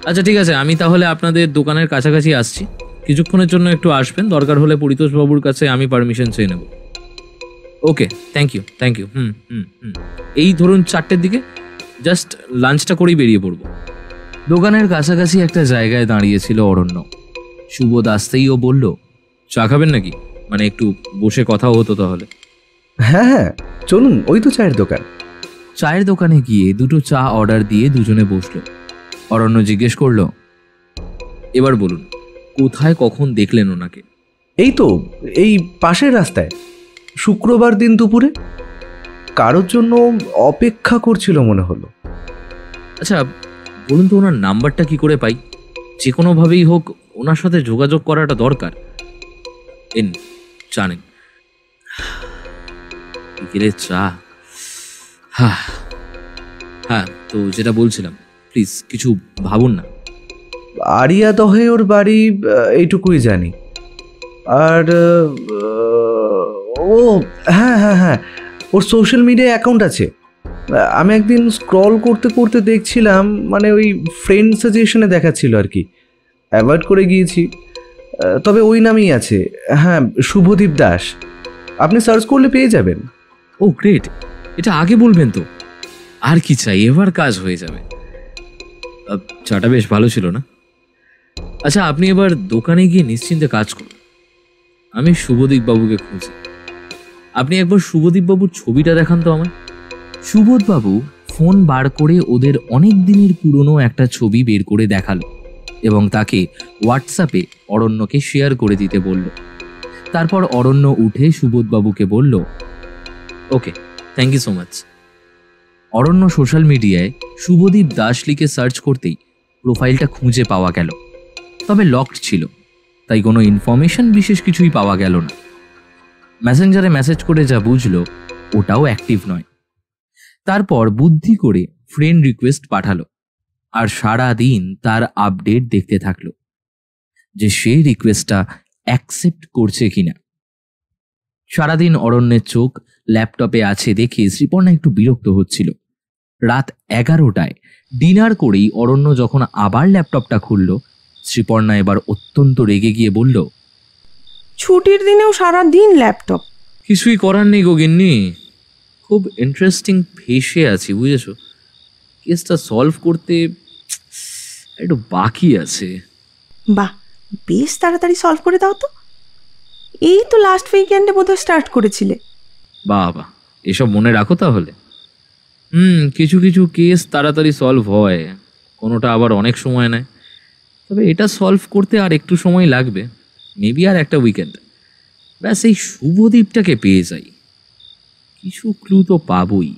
আচ্ছা ঠিক আছে, আমি তাহলে আপনাদের দোকানের কাছাকাছি আসছি, কিছুক্ষণের জন্য একটু আসবেন, দরকার হলে পরিতোষবাবুর কাছে আমি পারমিশন চেয়ে নেব। ওকে, থ্যাংক ইউ। এই ধরুন 4টের দিকে, জাস্ট লাঞ্চটা করেই বেরিয়ে পড়ব। দোকানের কাছাকাছি একটা জায়গায় দাঁড়িয়েছিল অরণ্য। সুবোধ আসতেই ও বলল, চা খাবেন নাকি? মানে একটু বসে কথাও হতো তাহলে। হ্যাঁ, চলুন, ওই তো চায়ের দোকান। চায়ের দোকানে গিয়ে দুটো চা অর্ডার দিয়ে দুজনে বসলো। অরণ্য জিজ্ঞেস করলো, এবার বলুন কোথায় কখন দেখলেন ওনাকে? এই তো এই পাশের রাস্তায়, শুক্রবার দিন দুপুরে। কারোর জন্য অপেক্ষা করছিল মনে হলো। আচ্ছা বলুন তো, ওনার নাম্বারটা কি করে পাই? যে কোনোভাবেই হোক ওনার সাথে যোগাযোগ করাটা দরকার। এন চা নিন। চা। হ্যাঁ, তো যেটা বলছিলাম, প্লিজ কিছু ভাবুন না। আরিয়া দহে ওর বাড়ি, এইটুকুই জানি। আর ও হ্যাঁ, ওর সোশ্যাল মিডিয়া অ্যাকাউন্ট আছে। আমি একদিন স্ক্রল করতে করতে দেখছিলাম, মানে ওই ফ্রেন্ড সাজেশনে দেখাচ্ছিল আর কি, অ্যাভয়েড করে গিয়েছি। তবে ওই নামেই আছে, হ্যাঁ, শুভদীপ দাস। আপনি সার্চ করলে পেয়ে যাবেন। ও গ্রেট, এটা আগে বলবেন তো। আর কি চাই, এবার কাজ হয়ে যাবে। চাটা বেশ ভালো ছিল না? আচ্ছা আপনি এবার দোকানে গিয়ে নিশ্চিন্তে কাজ করুন, আমি শুভদীপ বাবুকে খুঁজি। আপনি একবার শুভদীপ বাবুর ছবিটা দেখান তো আমায়। সুবোধবাবু ফোন বার করে ওদের অনেক দিনের পুরনো একটা ছবি বের করে দেখালো এবং তাকে হোয়াটসঅ্যাপে অরণ্যকে শেয়ার করে দিতে বলল। তারপর অরণ্য উঠে সুবোধবাবুকে বলল, okay, thank you so much. Aranya social মিডিয়ায় শুভদীপ দাস লিখে সার্চ করতেই প্রোফাইলটা খুঁজে পাওয়া গেল, তবে লকড ছিল, তাই কোনো ইনফরমেশন বিশেষ কিছুই পাওয়া গেল না। মেসেঞ্জারে মেসেজ করে যা বুঝলো ওটাও অ্যাক্টিভ নয়। তারপর বুদ্ধি করে ফ্রেন্ড রিকোয়েস্ট পাঠালো আর সারা দিন তার আপডেট দেখতে থাকলো যে সে রিকোয়েস্টটা অ্যাকসেপ্ট করছে কিনা। সারাদিন অরণ্যের চোখ ল্যাপটপে আছে দেখে শ্রীপর্ণা একটু বিরক্ত হচ্ছিল। রাত 11টায় ডিনার করেই অরণ্য যখন আবার ল্যাপটপটা খুলল, শ্রীপর্ণা এবার অত্যন্ত রেগে গিয়ে বলল, ছুটির দিনেও সারা দিন ল্যাপটপ। কিছুই করার নেই গিন্নি, খুব ইন্টারেস্টিং ফেসে আছি বুঝেছো, কেসটা সলভ করতে একটু বাকি আছে। বাহ, বেশ তাড়াতাড়ি সলভ করে দাও তো। এই তো লাস্ট উইকেন্ডে বোধহয় স্টার্ট করেছিলে। বাবা, এসব মনে রাখো তাহলে। কিছু কিছু কেস তাড়াতাড়ি সলভ হয়, কোনোটা আবার অনেক সময় নেয়। তবে এটা সলভ করতে আর একটু সময় লাগবে, মেবি আর একটা উইকেন্ড। ব্যাস এই শুভদীপটাকে পেয়ে যাই, কিছু ক্লু তো পাবই।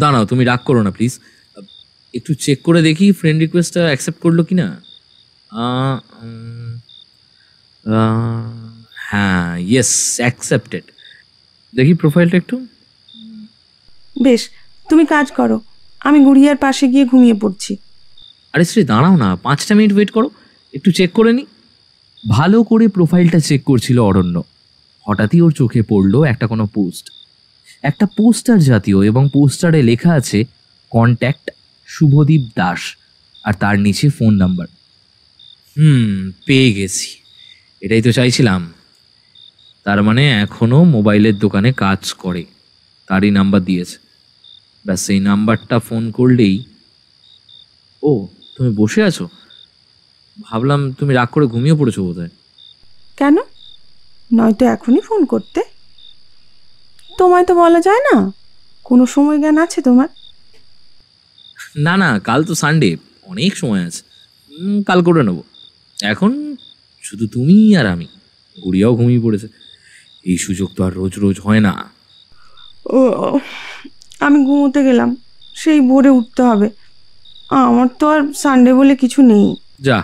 দাঁড়াও, তুমি রাগ করো না প্লিজ, একটু চেক করে দেখি ফ্রেন্ড রিকোয়েস্টটা অ্যাকসেপ্ট করলো কি না। হ্যাঁ, ইয়েস, অ্যাকসেপ্টেড। দেখি প্রোফাইলটা একটু। বেশ, তুমি কাজ করো, আমি গুড়িয়ার পাশে গিয়ে ঘুমিয়ে পড়ছি। আরে শ্রী, দাঁড়াও না, 5টা মিনিট ওয়েট করো, একটু চেক করে নি। ভালো করে প্রোফাইলটা চেক করছিল অরণ্য। হঠাৎই ওর চোখে পড়লো একটা কোনো পোস্ট, একটা পোস্টার জাতীয়, এবং পোস্টারে লেখা আছে কন্ট্যাক্ট শুভদীপ দাস, আর তার নিচে ফোন নাম্বার। পেয়ে গেছি, এটাই তো চাইছিলাম। তার মানে এখনো মোবাইলের দোকানে কাজ করে, তারই নাম্বার দিয়েছে। ব্যাস সেই নাম্বারটা ফোন করলেই। ও, তুমি বসে আছো, ভাবলাম তুমি রাগ করে ঘুমিয়ে পড়েছো বোধহয়। কেন? নয়তো এখনই ফোন করতে। তোমায় তো বলা যায় না, কোনো সময় জ্ঞান আছে তোমার? না না, কাল তো সানডে, অনেক সময় আছে, কাল করে নেবো। এখন শুধু তুমি আর আমি, গুড়িয়াও ঘুমিয়ে পড়েছে। এই সুযোগ তো আর রোজ রোজ হয় না। ও, আমি ঘুমোতে গেলাম, সেই ভোরে উঠতে হবে। আমার তো আর সানডে বলে কিছু নেই। যা,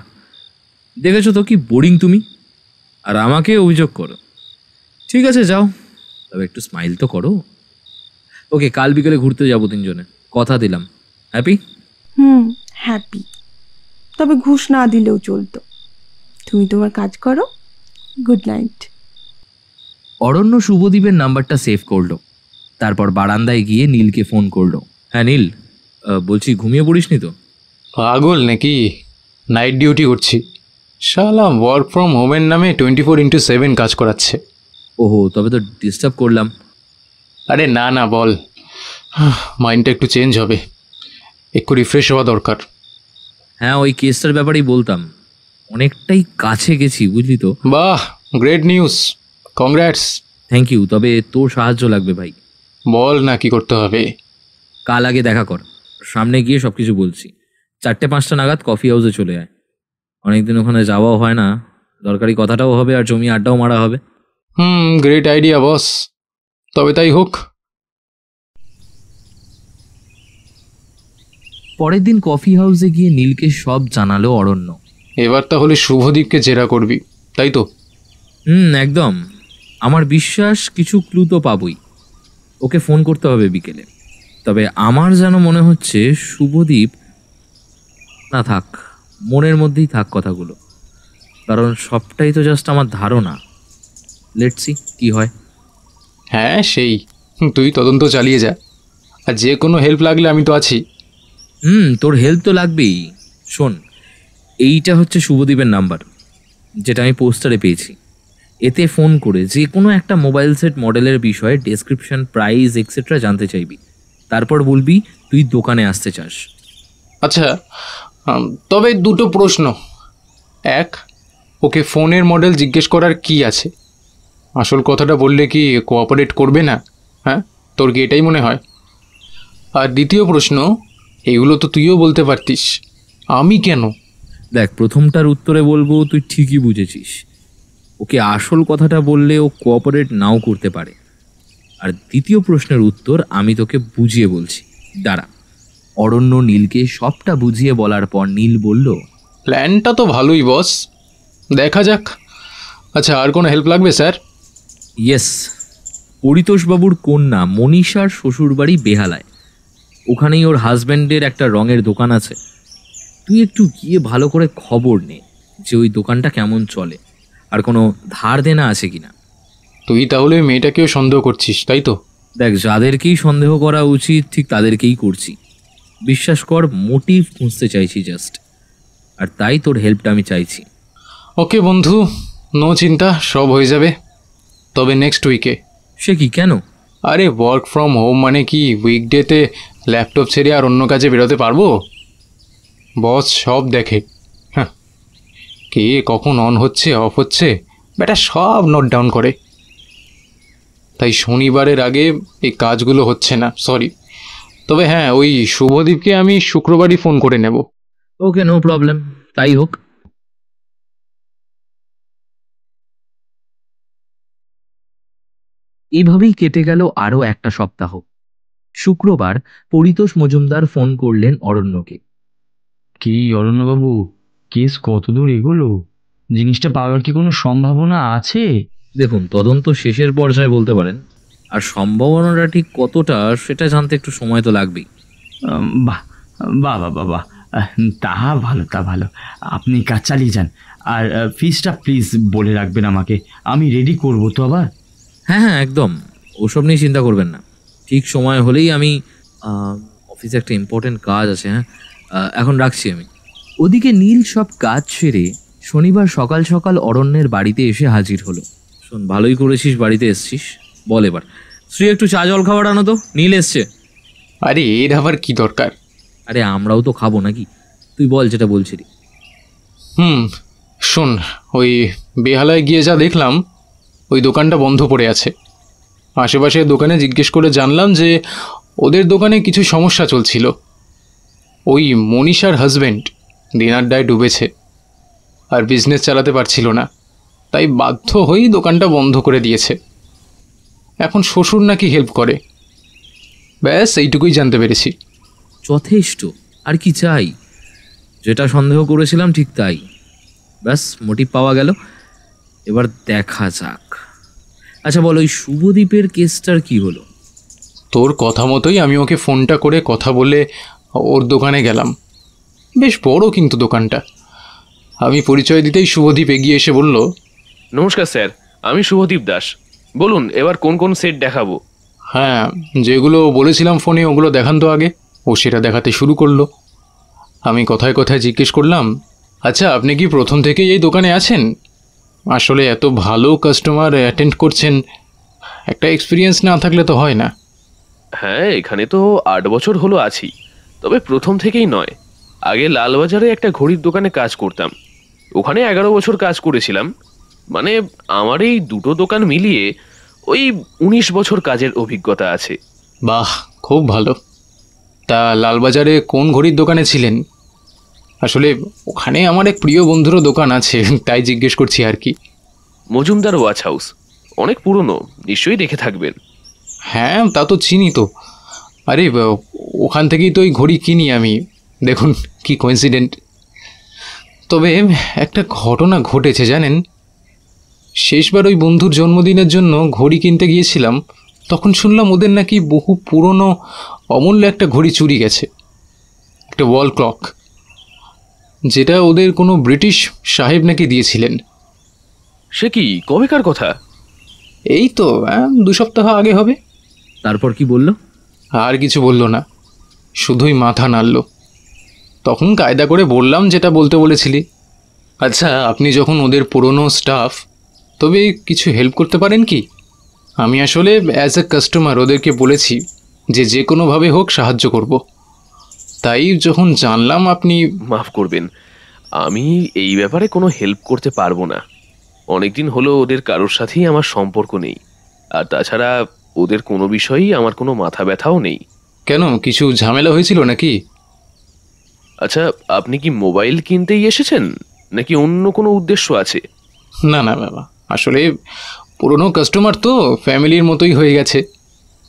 দেখেছো তো কি বোরিং তুমি, আর আমাকে অভিযোগ করো। ঠিক আছে যাও, তবে একটু স্মাইল তো করো। ওকে, কাল বিকেলে ঘুরতে যাবো তিনজনে, কথা দিলাম। হ্যাপি? হ্যাপি। তবে ঘুষ না দিলেও চলতো। তুমি তোমার কাজ করো, গুড নাইট। অরণ্য শুভদীপের নাম্বারটা সেভ করলো, তারপর বারান্দায় গিয়ে নীলকে ফোন করলো। হ্যাঁ নীল, বলছি ঘুমিয়ে পড়িসনি তো? পাগল নাকি, নাইট ডিউটি করছি। শালা ওয়ার্ক ফ্রম হোমের নামে 24/7 কাজ করাচ্ছে। ওহো, তবে তো ডিস্টার্ব করলাম। আরে না না, বল। মাইন্ডটা একটু চেঞ্জ হবে, একটু রিফ্রেশ হওয়া দরকার। হ্যাঁ, ওই কেসটার ব্যাপারেই বলতাম, অনেকটাই কাছে গেছি বুঝলি তো। বাহ, great news, congrats. Thank you, তবে তোর সাহায্য লাগবে ভাই। বল না কি করতে হবে। কাল আগে দেখা কর, সামনে গিয়ে সব কিছু বলছি। 4টে-5টা নাগাদ কফি হাউসে চলে আয়, অনেকদিন ওখানে যাওয়াও হয় না, দরকারি কথাটাও হবে আর জমি আড্ডাও মারা হবে। গ্রেট আইডিয়া বস, তবে তাই হোক। পরের দিন কফি হাউসে গিয়ে নীলকে সব জানালো অরণ্য। এবার তাহলে শুভদীপকে জেরা করবি, তাই তো? একদম, আমার বিশ্বাস কিছু ক্লু তো পাবই। ওকে ফোন করতে হবে বিকেলে। তবে আমার যেন মনে হচ্ছে শুভদীপ না, থাক, মনের মধ্যেই থাক কথাগুলো, কারণ সবটাই তো জাস্ট আমার ধারণা। লেটস সি কি হয়। হ্যাঁ, সেই তুই তদন্ত চালিয়ে যা, আর যে কোনো হেল্প লাগলে আমি তো আছি। তোর হেল্প তো লাগবেই। শোন, এইটা হচ্ছে শুভদীপের নাম্বার, যেটা আমি পোস্টারে পেয়েছি। এতে ফোন করে যে কোনো একটা মোবাইল সেট মডেলের বিষয়ে ডেসক্রিপশন, প্রাইস এক্সেট্রা জানতে চাইবি। তারপর বলবি তুই দোকানে আসতে চাস। আচ্ছা, তবে দুটো প্রশ্ন। এক, ওকে ফোনের মডেল জিজ্ঞেস করার কি আছে? আসল কথাটা বললে কি কোঅপারেট করবে না? হ্যাঁ, তোর কি এটাই মনে হয়? আর দ্বিতীয় প্রশ্ন, এগুলো তো তুইও বলতে পারতিস, আমি কেন? দেখ, প্রথমটার উত্তরে বলবো তুই ঠিকই বুঝেছিস, ওকে আসল কথাটা বললে ও কোঅপারেট নাও করতে পারে। আর দ্বিতীয় প্রশ্নের উত্তর আমি তোকে বুঝিয়ে বলছি, দাঁড়া। অরণ্য নীলকে সবটা বুঝিয়ে বলার পর নীল বলল, প্ল্যানটা তো ভালোই বস, দেখা যাক। আচ্ছা, আর কোনো হেল্প লাগবে স্যার? ইয়েস, পরিতোষবাবুর কন্যা মনীষার শ্বশুরবাড়ি বেহালায়, ওখানেই ওর হাজব্যান্ডের একটা রঙের দোকান আছে। তুই একটু গিয়ে ভালো করে খবর নে যে ওই দোকানটা কেমন চলে, আর কোনো ধার দেনা আছে কিনা। তুই তাহলে ওই মেয়েটাকেও সন্দেহ করছিস, তাই তো? দেখ, যাদেরকেই সন্দেহ করা উচিত ঠিক তাদেরকেই করছি। বিশ্বাস কর, মোটিভ খুঁজতে চাইছি জাস্ট, আর তাই তোর হেল্পটা আমি চাইছি। ওকে বন্ধু, নো চিন্তা, সব হয়ে যাবে, তবে নেক্সট উইকে। সে কি, কেন? আরে ওয়ার্ক ফ্রম হোম মানে কি উইকডেতে ল্যাপটপ ছেড়ে আর অন্য কাজে বেরোতে পারবো? বস সব দেখে। হ্যাঁ, কে কখন অন হচ্ছে অফ হচ্ছে ব্যাটা সব নোট ডাউন করে। তাই শনিবারের আগে এই কাজগুলো হচ্ছে না, সরি। তবে হ্যাঁ, ওই শুভদীপকে আমি শুক্রবারই ফোন করে নেব। ওকে, নো প্রবলেম, তাই হোক। এভাবেই কেটে গেল আরও একটা সপ্তাহ। শুক্রবার পরিতোষ মজুমদার ফোন করলেন অরণ্যকে। কি অরণ্যবাবু, কেস কতদূর এগোলো? জিনিসটা পাওয়ার কি কোনো সম্ভাবনা আছে? দেখুন, তদন্ত শেষের পর্যায়ে বলতে পারেন, আর সম্ভাবনাটা ঠিক কতটা সেটা জানতে একটু সময় তো লাগবেই। বাহ বাহ বাহ বাহ বাহ, তা ভালো, তা ভালো। আপনি কাজ চালিয়ে যান, আর ফিসটা প্লিজ বলে রাখবেন আমাকে, আমি রেডি করবো তো আবার। হ্যাঁ হ্যাঁ, একদম, ওসব নিয়ে চিন্তা করবেন না। ঠিক সময় হলেই আমি অফিসে একটা ইম্পর্টেন্ট কাজ আছে। হ্যাঁ, এখন রাখছি আমি। ওদিকে নীল সব কাজ সেরে শনিবার সকাল সকাল অরণ্যের বাড়িতে এসে হাজির হলো। শোন, ভালোই করেছিস বাড়িতে এসছিস। বল এবার, শ্রী একটু চা জল খাবার আনো তো, নীল এসছে। আরে এর আবার কি দরকার? আরে আমরাও তো খাবো নাকি, তুই বল যেটা বলছিলি। শোন, ওই বেহালায় গিয়ে যা দেখলাম, ওই দোকানটা বন্ধ পড়ে আছে। আশেপাশে দোকানে জিজ্ঞেস করে জানলাম যে ওদের দোকানে কিছু সমস্যা চলছিল। ওই মনীষার হাজব্যান্ড দিনাড্ডায় ডুবেছে আর বিজনেস চালাতে পারছিল না, তাই বাধ্য হয়েই দোকানটা বন্ধ করে দিয়েছে। এখন শ্বশুর নাকি হেল্প করে। ব্যাস এইটুকুই জানতে পেরেছি। যথেষ্ট, আর কি চাই? যেটা সন্দেহ করেছিলাম ঠিক তাই। ব্যাস, মোটিভ পাওয়া গেল, এবার দেখা যাক। আচ্ছা বল, ওই শুভদীপের কেসটার কি হলো? তোর কথা মতোই আমি ওকে ফোনটা করে কথা বলে ওর দোকানে গেলাম। বেশ বড় কিন্তু দোকানটা। আমি পরিচয় দিতেই শুভদীপ এগিয়ে এসে বলল, নমস্কার স্যার, আমি শুভদীপ দাস। বলুন এবার কোন কোন সেট দেখাবো? হ্যাঁ, যেগুলো বলেছিলাম ফোনে ওগুলো দেখান তো আগে। ও সেটা দেখাতে শুরু করলো। আমি কথায় কথায় জিজ্ঞেস করলাম, আচ্ছা আপনি কি প্রথম থেকেই এই দোকানে আছেন? আসলে এত ভালো কাস্টমার অ্যাটেন্ড করছেন, একটা এক্সপিরিয়েন্স না থাকলে তো হয় না। হ্যাঁ, এখানে তো 8 বছর হলো আছি, তবে প্রথম থেকেই নয়। আগে লালবাজারে একটা ঘড়ির দোকানে কাজ করতাম, ওখানে 11 বছর কাজ করেছিলাম। মানে আমার এই দুটো দোকান মিলিয়ে ওই 19 বছর কাজের অভিজ্ঞতা আছে। বাহ, খুব ভালো। তা লালবাজারে কোন ঘড়ির দোকানে ছিলেন? আসলে ওখানে আমার এক প্রিয় বন্ধুরও দোকান আছে, তাই জিজ্ঞেস করছি আর কি। মজুমদার ওয়াচ হাউস, অনেক পুরনো, নিশ্চয়ই দেখে থাকবেন। হ্যাঁ, তা তো চিনি তো। আরে ওখান থেকেই তো ওই ঘড়ি কিনি আমি। দেখুন কি কোইন্সিডেন্ট। তবে একটা ঘটনা ঘটেছে জানেন। শেষবার ওই বন্ধুর জন্মদিনের জন্য ঘড়ি কিনতে গিয়েছিলাম, তখন শুনলাম ওদের নাকি বহু পুরনো অমূল্য একটা ঘড়ি চুরি গেছে, একটা ওয়াল ক্লক, যেটা ওদের কোনো ব্রিটিশ সাহেব নাকি দিয়েছিলেন। সে কি, কবেকার কথা? এই তো 2 সপ্তাহ আগে হবে। তারপর কি বলল? আর কিছু বলল না, শুধুই মাথা নাড়ল। তখন কায়দা করে বললাম যেটা বলতে বলেছিলি। আচ্ছা, আপনি যখন ওদের পুরনো স্টাফ, তবে কিছু হেল্প করতে পারেন কি? আমি আসলে অ্যাজ এ কাস্টমার ওদেরকে বলেছি যে যে কোনোভাবে হোক সাহায্য করব। তাই যখন জানলাম আপনি... মাফ করবেন, আমি এই ব্যাপারে কোনো হেল্প করতে পারবো না। অনেকদিন হলো ওদের কারোর সাথেই আমার সম্পর্ক নেই, আর তাছাড়া ওদের কোনো বিষয়েই আমার কোনো মাথা ব্যথাও নেই। কেন, কিছু ঝামেলা হয়েছিল নাকি? আচ্ছা, আপনি কি মোবাইল কিনতেই এসেছেন নাকি অন্য কোনো উদ্দেশ্য আছে? না না বাবা, আসলে পুরনো কাস্টমার তো ফ্যামিলির মতোই হয়ে গেছে,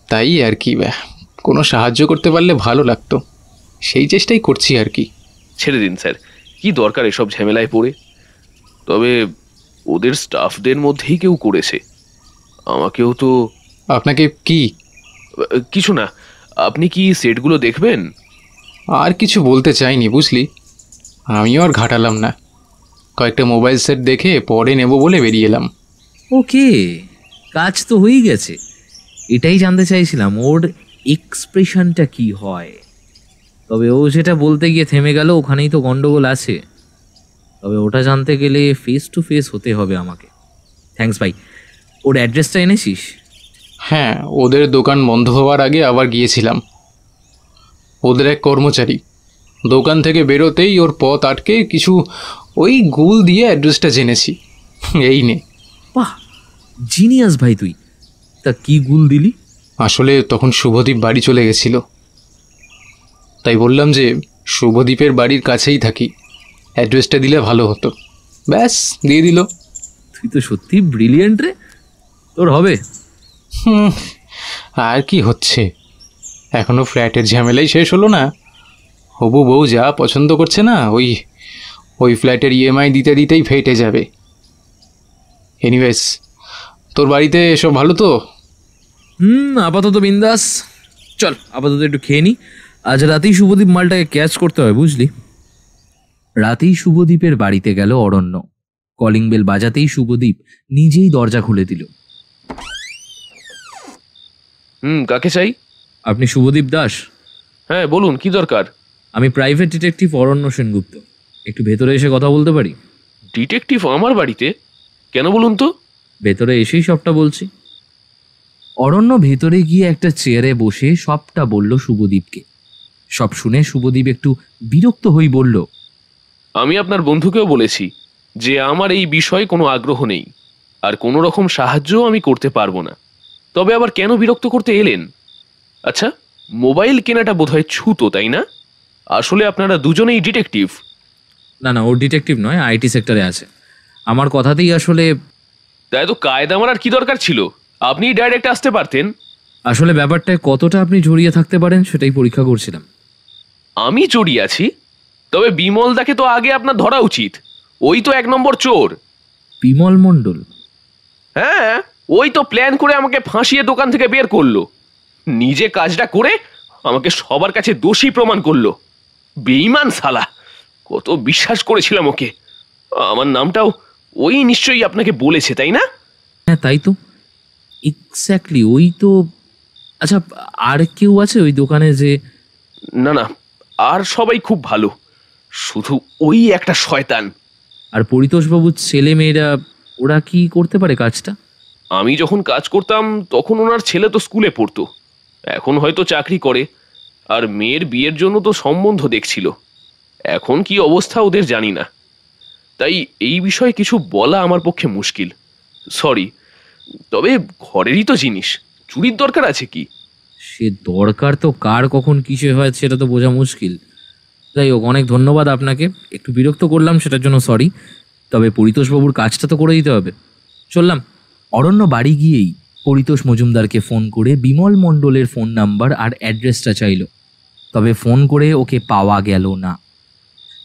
তাই আর কি। কোনো সাহায্য করতে পারলে ভালো লাগতো, সেই চেষ্টাই করছি আর কি। ছেড়ে দিন স্যার, কি দরকার এসব ঝামেলায় পড়ে। তবে ওদের স্টাফদের মধ্যেই কেউ করেছে, আমাকেও তো। আপনাকে কি? কিছু না, আপনি কি সেটগুলো দেখবেন? আর কিছু বলতে চাইনি বুঝলি, আমিও আর ঘাটালাম না। কয়েকটা মোবাইল সেট দেখে পরে নেব বলে বেরিয়ে এলাম। ওকে, কাজ তো হয়েই গেছে। এটাই জানতে চাইছিলাম ওর এক্সপ্রেশনটা কি হয়। তবে ও সেটা বলতে গিয়ে থেমে গেল, ওখানেই তো গন্ডগোল আছে। তবে ওটা জানতে গেলে ফেস টু ফেস হতে হবে আমাকে। থ্যাঙ্কস ভাই। ওর অ্যাড্রেসটা এনেছিস? হ্যাঁ, ওদের দোকান বন্ধ হওয়ার আগে আবার গিয়েছিলাম। ওদের এক কর্মচারী দোকান থেকে বেরোতেই ওর পথ আটকে কিছু ওই গুল দিয়ে অ্যাড্রেসটা জেনেছি। এই নে। বাহ, জিনিয়াস ভাই তুই। তা কি গুল দিলি? আসলে তখন শুভদীপ বাড়ি চলে গেছিল, তাই বললাম যে শুভদীপের বাড়ির কাছেই থাকি, অ্যাড্রেসটা দিলে ভালো হতো। ব্যাস, দিয়ে দিল। তুই তো সত্যি ব্রিলিয়েন্ট রে। তোর হবে? আর কি হচ্ছে, এখনো ফ্ল্যাটের ঝামেলাই শেষ হলো না। হবু বউ যা পছন্দ করছে না, ওই ফ্ল্যাটের ইএমআই দিতে দিতেই ফেটে যাবে। এনিওয়েজ, তোর বাড়িতে সব ভালো তো? আপাতত বিন্দাস। চল আপাতত একটু খেয়ে নি। আজ রাতেই শুভদীপ মালটাকে ক্যাচ করতে হয়, বুঝলি। রাতেই শুভদীপের বাড়িতে গেল অরণ্য। কলিং বেল বাজাতেই শুভদীপ নিজেই দরজা খুলে দিল। কাকে চাই? আপনি শুভদীপ দাস? হ্যাঁ বলুন, কি দরকার? আমি প্রাইভেট ডিটেকটিভ অরণ্য সেনগুপ্ত। একটু ভেতরে এসে কথা বলতে পারি? ডিটেকটিভ আমার বাড়িতে? কেন বলুন তো? ভেতরে এসেই সবটা বলছি। অরণ্য ভেতরে গিয়ে একটা চেয়ারে বসে সবটা বলল শুভদীপকে। সব শুনে শুভদীপ একটু বিরক্ত হয়ে বলল, আমি আপনার বন্ধুকেও বলেছি যে আমার এই বিষয়ে কোনো আগ্রহ নেই, আর কোনো রকম সাহায্যও আমি করতে পারবো না। তবে আবার কেন বিরক্ত করতে এলেন? আচ্ছা, মোবাইল কেনাটা বোধহয় ছুতো, তাই না? আসলে আপনারা দুজনেই ডিটেকটিভ। না না, ও ডিটেকটিভ নয়, আইটি সেক্টরে আছে। আমার কথাতেই আসলে। তাই তো কায়দা মারার কি দরকার ছিল? আপনি ডাইরেক্ট আসতে পারতেন। আসলে ব্যাপারটায় কতটা আপনি জড়িয়ে থাকতে পারেন সেটাই পরীক্ষা করছিলাম। আমি জড়িয়ে আছি? তবে বিমলদাকে তো আগে আপনার ধরা উচিত। ওই তো 1 নম্বর চোর। বিমল মণ্ডল? হ্যাঁ, ওই তো প্ল্যান করে আমাকে ফাঁসিয়ে দোকান থেকে বের করলো। নিজে কাজটা করে আমাকে সবার কাছে দোষী প্রমাণ করলো। বেঈমান শালা। কত বিশ্বাস করেছিলাম ওকে। আমার নামটাও ওই নিশ্চয়ই আপনাকে বলেছে, তাই না? হ্যাঁ তাই তো, এক্স্যাক্টলি ওই তো। আচ্ছা, আর কেউ আছে ওই দোকানে যে? না না, আর সবাই খুব ভালো, শুধু ওই একটা শয়তান। আর পরিতোষবাবুর ছেলে মেয়েরা, ওরা কি করতে পারে কাজটা? আমি যখন কাজ করতাম তখন ওনার ছেলে তো স্কুলে পড়তো, এখন হয়তো চাকরি করে। আর মেয়ের বিয়ের জন্য তো সম্বন্ধ দেখছিল। এখন কি অবস্থা ওদের জানি না, তাই এই বিষয়ে কিছু বলা আমার পক্ষে মুশকিল। সরি। তবে ঘরেরই তো জিনিস, চুরির দরকার আছে কি? সে দরকার তো কার কখন কিসে হয় সেটা তো বোঝা মুশকিল। যাই হোক, অনেক ধন্যবাদ আপনাকে। একটু বিরক্ত করলাম, সেটার জন্য সরি। তবে পরিতোষবাবুর কাজটা তো করে দিতে হবে। চললাম। অরণ্য বাড়ি গিয়েই পরিতোষ মজুমদারকে ফোন করে বিমল মণ্ডলের ফোন নাম্বার আর অ্যাড্রেসটা চাইল। তবে ফোন করে ওকে পাওয়া গেল না।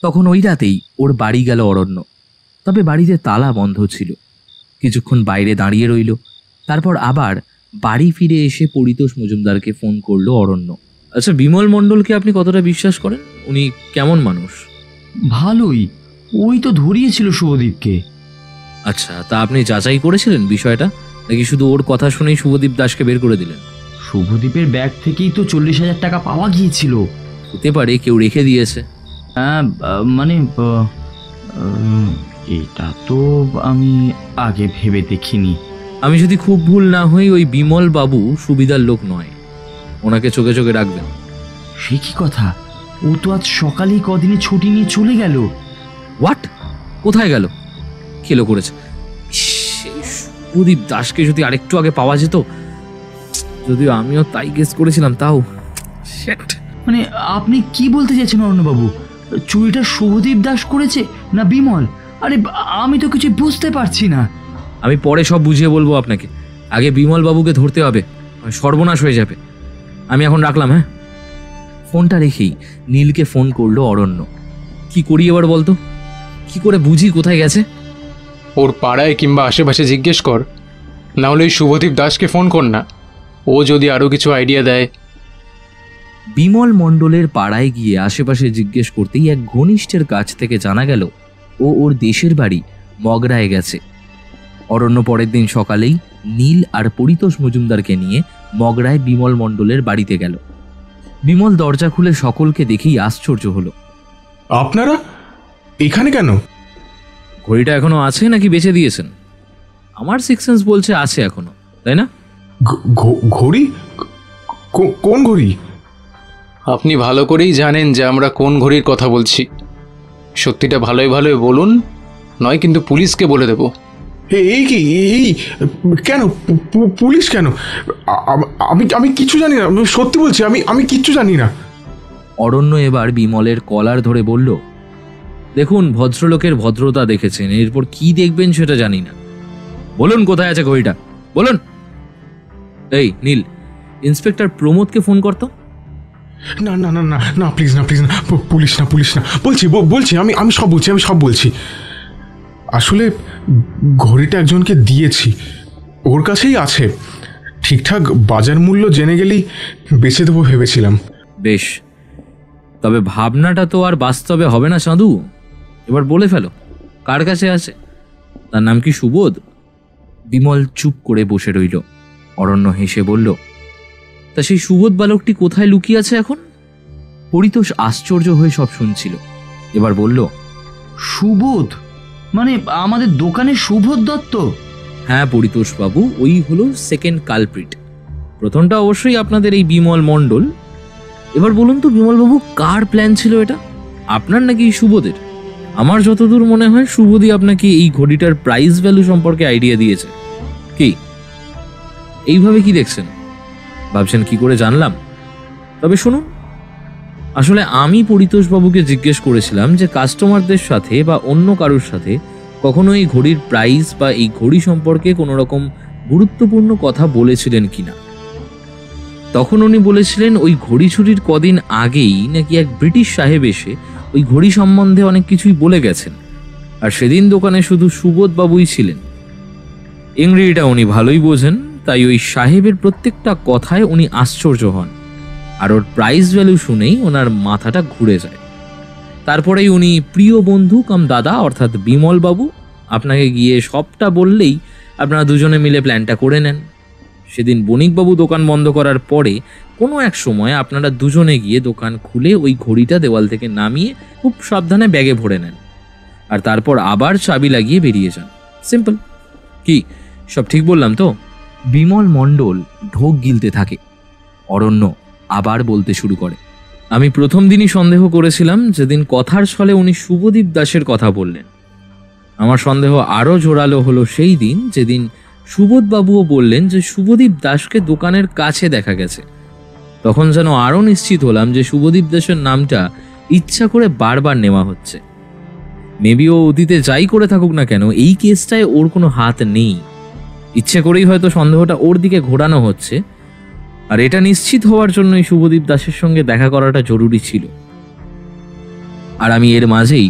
তখন ওই রাতেই ওর বাড়ি গেল অরণ্য। তবে বাড়িতে তালা বন্ধ ছিল। কিছুক্ষণ বাইরে দাঁড়িয়ে রইল, তারপর আবার বাড়ি ফিরে এসে পরিতোষ মজুমদারকে ফোন করলো অরণ্য। আচ্ছা, বিমল মণ্ডলকে আপনি কতটা বিশ্বাস করেন? উনি কেমন মানুষ? ভালোই, ওই তো ধরিয়েছিল শুভদীপকে। আচ্ছা, তা আপনি যাচাই করেছিলেন বিষয়টা, নাকি শুধু ওর কথা শুনেই শুভদীপ দাসকে বের করে দিলেন? শুভদীপের ব্যাগ থেকেই তো 40,000 টাকা পাওয়া গিয়েছিল। হতে পারে কেউ রেখে দিয়েছে। হ্যাঁ, মানে এটা তো আমি আগে ভেবে দেখিনি। আমি যদি খুব ভুল না হই, ওই বিমল বাবু সুবিধার লোক নয়, ওনাকে চোখে চোখে রাখবেন। সে কি কথা? ও তো আজ সকালেই কদিনে ছুটি নিয়ে চলে গেল। হোয়াট? কোথায় গেল? খেলো করেছে। সেই শুভদীপ দাসকে যদি আরেকটু আগে পাওয়া যেত। যদিও আমিও তাই গেস করেছিলাম, তাও মানে আপনি কি বলতে চাইছেন অরণ্যবাবু? চুরিটা শুভদীপ দাস করেছে না বিমল? আরে আমি তো কিছু বুঝতে পারছি না। আমি পরে সব বুঝিয়ে বলবো আপনাকে। আগে বিমল বাবুকে ধরতে হবে, সর্বনাশ হয়ে যাবে। আমি এখন রাখলাম। হ্যাঁ। ফোনটা রেখেই নীলকে ফোন করলো অরণ্য। কি করি এবার বলতো? কি করে বুঝি কোথায় গেছে? ওর পাড়ায় কিংবা আশেপাশে জিজ্ঞেস কর, না হলে ওই শুভদীপ দাসকে ফোন কর না, ও যদি আরও কিছু আইডিয়া দেয়। বিমল মণ্ডলের পাড়ায় গিয়ে আশেপাশে জিজ্ঞেস করতেই এক ঘনিষ্ঠের কাছ থেকে জানা গেল ও ওর দেশের বাড়ি মগরায় গেছে। অরণ্য পরের দিন সকালেই নীল আর পরিতোষ মজুমদারকে নিয়ে মগরায় বিমল মণ্ডলের বাড়িতে গেল। বিমল দরজা খুলে সকলকে দেখেই আশ্চর্য হলো। আপনারা এখানে কেন? ঘড়িটা এখনো আছে নাকি বেচে দিয়েছেন? আমার সিক্স সেন্স বলছে আছে এখনো, তাই না? ঘড়ি? কোন ঘড়ি? আপনি ভালো করেই জানেন যে আমরা কোন ঘড়ির কথা বলছি। সত্যিটা ভালোই ভালোই বলুন, নয় কিন্তু পুলিশকে বলে দেব। এই কি এই কেন? পুলিশ কেন? আমি কিছু জানি না, সত্যি বলছি, আমি কিচ্ছু জানি না। অরণ্য এবার বিমলের কলার ধরে বলল, দেখুন, ভদ্রলোকের ভদ্রতা দেখেছেন, এরপর কি দেখবেন সেটা জানি না। বলুন কোথায় আছে ঘড়িটা, বলুন। এই নীল, ইন্সপেক্টর প্রমোদকে ফোন করতো। না না না না না, প্লিজ না, প্লিজ না, পুলিশ না, পুলিশ না, বলছি আমি সব বলছি। আসলে ঘড়িটা একজনকে দিয়েছি, ওর কাছেই আছে। ঠিকঠাক বাজার মূল্য জেনে গেলেই বেচে দেবো ভেবেছিলাম। বেশ, তবে ভাবনাটা তো আর বাস্তবে হবে না সাধু। এবার বলে ফেলো, কার কাছে আছে? তার নাম কি সুবোধ? বিমল চুপ করে বসে রইল। অরণ্য হেসে বলল, তা সেই সুবোধ বালকটি কোথায় লুকিয়ে আছে এখন? পরিতোষ আশ্চর্য হয়ে সব শুনছিল। এবার বলল, সুবোধ মানে আমাদের দোকানের সুবোধ দত্ত? হ্যাঁ পরিতোষ বাবু, ওই হলো সেকেন্ড কালপ্রিট। প্রথমটা অবশ্যই আপনাদের এই বিমল মণ্ডল। এবার বলুন তো বিমল বাবু, কার প্ল্যান ছিল এটা, আপনার নাকি সুবোধের? আমার যতদূর মনে হয় সুবোধই আপনাকে এই ঘড়িটার প্রাইস ভ্যালু সম্পর্কে আইডিয়া দিয়েছে। কি এইভাবে কি দেখছেন? ভাবছেন কি করে জানলাম? তবে শুনুন, আসলে আমি পরিতোষ বাবুকে জিজ্ঞেস করেছিলাম যে কাস্টমারদের সাথে বা অন্য কারোর সাথে কখনো এই ঘড়ির প্রাইস বা এই ঘড়ি সম্পর্কে কোনো রকম গুরুত্বপূর্ণ কথা বলেছিলেন কিনা। তখন উনি বলেছিলেন ওই ঘড়ি চুরির কদিন আগেই নাকি এক ব্রিটিশ সাহেব এসে ওই ঘড়ি সম্বন্ধে অনেক কিছুই বলে গেছেন, আর সেদিন দোকানে শুধু সুবোধ বাবুই ছিলেন। ইংরেজিটা উনি ভালোই বোঝেন, তাই ওই সাহেবের প্রত্যেকটা কথায় উনি আশ্চর্য হন, আর ওর প্রাইস ভ্যালু শুনেই ওনার মাথাটা ঘুরে যায়। তারপরেই উনি প্রিয় বন্ধু কাম দাদা অর্থাৎ বিমল বাবু আপনাকে গিয়ে সবটা বললেই আপনারা দুজনে মিলে প্ল্যানটা করে নেন। সেদিন বণিকবাবু দোকান বন্ধ করার পরে কোনো এক সময় আপনারা দুজনে গিয়ে দোকান খুলে ওই ঘড়িটা দেওয়াল থেকে নামিয়ে খুব সাবধানে ব্যাগে ভরে নেন, আর তারপর আবার চাবি লাগিয়ে বেরিয়ে যান। সিম্পল। কি সব ঠিক বললাম তো? বিমল মণ্ডল ঢোক গিলতে থাকে। অরণ্য আবার বলতে শুরু করে, আমি প্রথম দিনই সন্দেহ করেছিলাম, যেদিন কথার ছলে উনি শুভদীপ দাসের কথা বললেন। আমার সন্দেহ আরও জোরালো হলো সেই দিন যেদিন সুবোধবাবুও বললেন যে শুভদীপ দাসকে দোকানের কাছে দেখা গেছে। তখন যেন আরও নিশ্চিত হলাম যে শুভদীপ দাসের নামটা ইচ্ছা করে বারবার নেওয়া হচ্ছে। মেবি ও অতীতে যাই করে থাকুক না কেন, এই কেসটায় ওর কোনো হাত নেই। ইচ্ছে করেই হয়তো সন্দেহটা ওর দিকে ঘোরানো হচ্ছে, আর এটা নিশ্চিত হওয়ার জন্যই শুভদীপ দাসের সঙ্গে দেখা করাটা জরুরি ছিল। আর আমি এর মাঝেই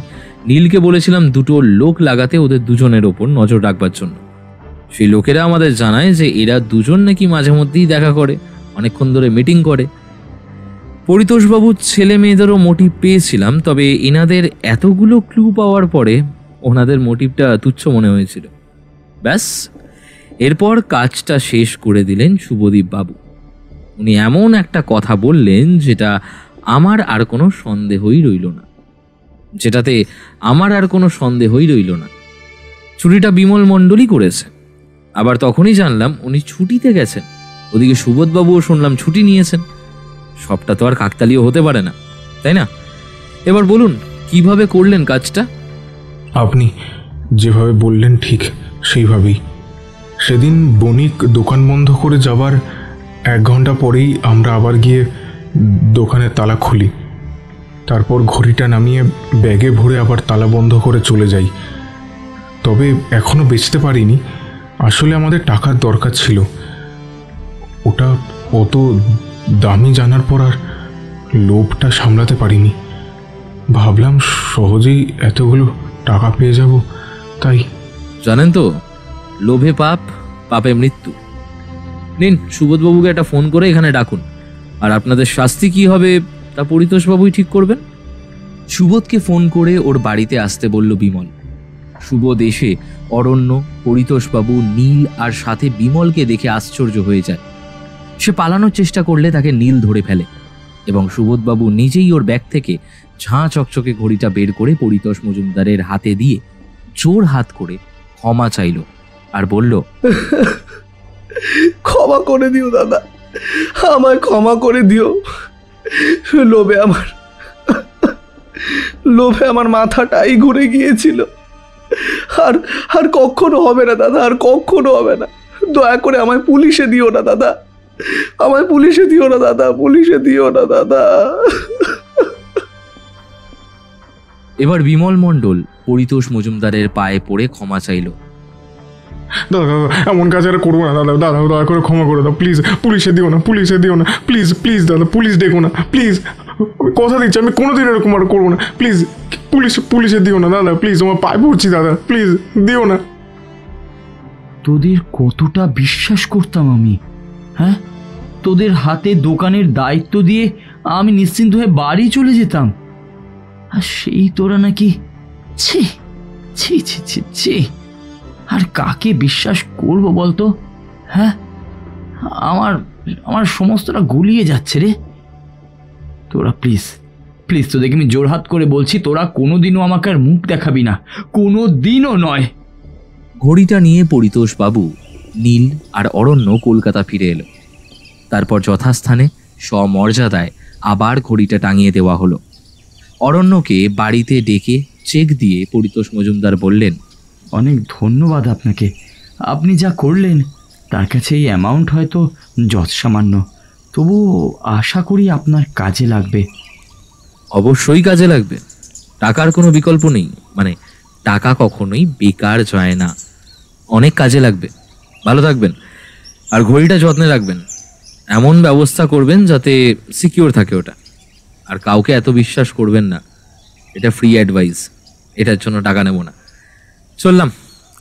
নীলকে বলেছিলাম দুটো লোক লাগাতে ওদের দুজনের ওপর নজর রাখবার জন্য। সেই লোকেরা আমাদের জানায় যে এরা দুজন নাকি মাঝে মধ্যেই দেখা করে, অনেকক্ষণ ধরে মিটিং করে। পরিতোষবাবুর ছেলে মেয়েদেরও মোটিভ পেয়েছিলাম, তবে এনাদের এতগুলো ক্লু পাওয়ার পরে ওনাদের মোটিভটা তুচ্ছ মনে হয়েছিল। ব্যাস, এরপর কাজটা শেষ করে দিলেন শুভদীপ বাবু। উনি এমন একটা কথা বললেন যেটা আমার আর কোনো সন্দেহই রইল না, চুরিটা বিমল মণ্ডলই করেছে। আবার তখনই জানলাম উনি ছুটিতে গেছেন, ওদিকে সুবোধবাবুও শুনলাম ছুটি নিয়েছেন। সবটা তো আর কাকতালীয় হতে পারে না, তাই না? এবার বলুন কিভাবে করলেন কাজটা? আপনি যেভাবে বললেন ঠিক সেইভাবেই। সেদিন বণিক দোকান বন্ধ করে যাবার 1 ঘন্টা পরেই আমরা আবার গিয়ে দোকানের তালা খুলি। তারপর ঘড়িটা নামিয়ে ব্যাগে ভরে আবার তালা বন্ধ করে চলে যাই। তবে এখনও বেচতে পারিনি, আসলে আমাদের টাকার দরকার ছিল। ওটা অত দামি জানার পর আর লোভটা সামলাতে পারিনি। ভাবলাম সহজেই এতগুলো টাকা পেয়ে যাব, তাই। জানেন তো, লোভে পাপ, পাপে মৃত্যু। নিন, সুবোধবাবুকে একটা ফোন করে এখানে ডাকুন, আর আপনাদের শাস্তি কি হবে তা পরিতোষবাবুই ঠিক করবেন। সুবোধকে ফোন করে ওর বাড়িতে আসতে বলল বিমল। সুবোধ এসে অরণ্য, পরিতোষবাবু, নীল আর সাথে বিমলকে দেখে আশ্চর্য হয়ে যায়। সে পালানোর চেষ্টা করলে তাকে নীল ধরে ফেলে এবং সুবোধবাবু নিজেই ওর ব্যাগ থেকে ঝাঁ চকচকে ঘড়িটা বের করে পরিতোষ মজুমদারের হাতে দিয়ে জোর হাত করে ক্ষমা চাইল আর বলল, ক্ষমা করে দিও দাদা, আমায় ক্ষমা করে দিও। লোভে আমার মাথাটাই ঘুরে গিয়েছিল। আর আর কখনো হবে না দাদা, আর কখনো হবে না। দয়া করে আমায় পুলিশে দিও না দাদা, আমায় পুলিশে দিও না দাদা, পুলিশে দিও না দাদা। এবার বিমল মণ্ডল পরিতোষ মজুমদারের পায়ে পড়ে ক্ষমা চাইল। দাদা দাদা এমন কাজ আর করবো না দাদা, দাদা দয়া করে ক্ষমা করে দাও প্লিজ, পুলিশে দিও না, পুলিশে দিও না, প্লিজ প্লিজ দাদা, পুলিশ ডেকো না প্লিজ, কথা দিচ্ছি আমি কোনোদিন এরকম আর করবো না, প্লিজ পুলিশে দিও না দাদা, প্লিজ আমার পায়ে পড়ছি দাদা, প্লিজ দিও না। তোদের কতটা বিশ্বাস করতাম আমি, হ্যাঁ? তোদের হাতে দোকানের দায়িত্ব দিয়ে আমি নিশ্চিন্ত হয়ে বাড়ি চলে যেতাম, আর সেই তোরা নাকি ছি ছি ছি ছি ছি। আর কাকে বিশ্বাস করব বলতো? হ্যাঁ, আমার সমস্তটা গুলিয়ে যাচ্ছে রে। তোরা প্লিজ প্লিজ, তোদেরকে আমি জোরহাত করে বলছি, তোরা কোনোদিনও আমাকে আর মুখ দেখাবি না, কোনোদিনও নয়। ঘড়িটা নিয়ে পরিতোষবাবু, নীল আর অরণ্য কলকাতা ফিরে এলো। তারপর যথাস্থানে সমর্যাদায় আবার ঘড়িটা টাঙিয়ে দেওয়া হলো। অরণ্যকে বাড়িতে ডেকে চেক দিয়ে পরিতোষ মজুমদার বললেন, অনেক ধন্যবাদ আপনাকে, আপনি যা করলেন তার কাছে এই অ্যামাউন্ট হয়তো যৎসামান্য, তবু আশা করি আপনার কাজে লাগবে। অবশ্যই কাজে লাগবে, টাকার কোনো বিকল্প নেই, মানে টাকা কখনোই বেকার যায় না, অনেক কাজে লাগবে। ভালো থাকবেন, আর ঘড়িটা যত্নে রাখবেন, এমন ব্যবস্থা করবেন যাতে সিকিউর থাকে ওটা, আর কাউকে এত বিশ্বাস করবেন না, এটা ফ্রি অ্যাডভাইস, এটার জন্য টাকা নেব না। চললাম,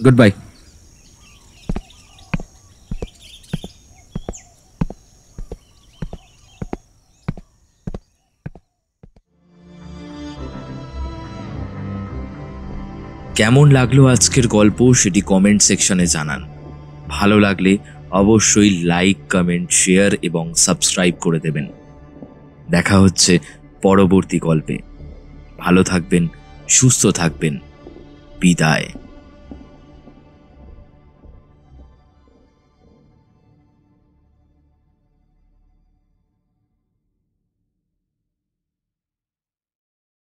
গুড বাই। কেমন লাগলো আজকের গল্প সেটি কমেন্ট সেকশনে জানান। ভালো লাগলে অবশ্যই লাইক, কমেন্ট, শেয়ার এবং সাবস্ক্রাইব করে দেবেন। দেখা হচ্ছে পরবর্তী গল্পে। ভালো থাকবেন, সুস্থ থাকবেন, বিদায়।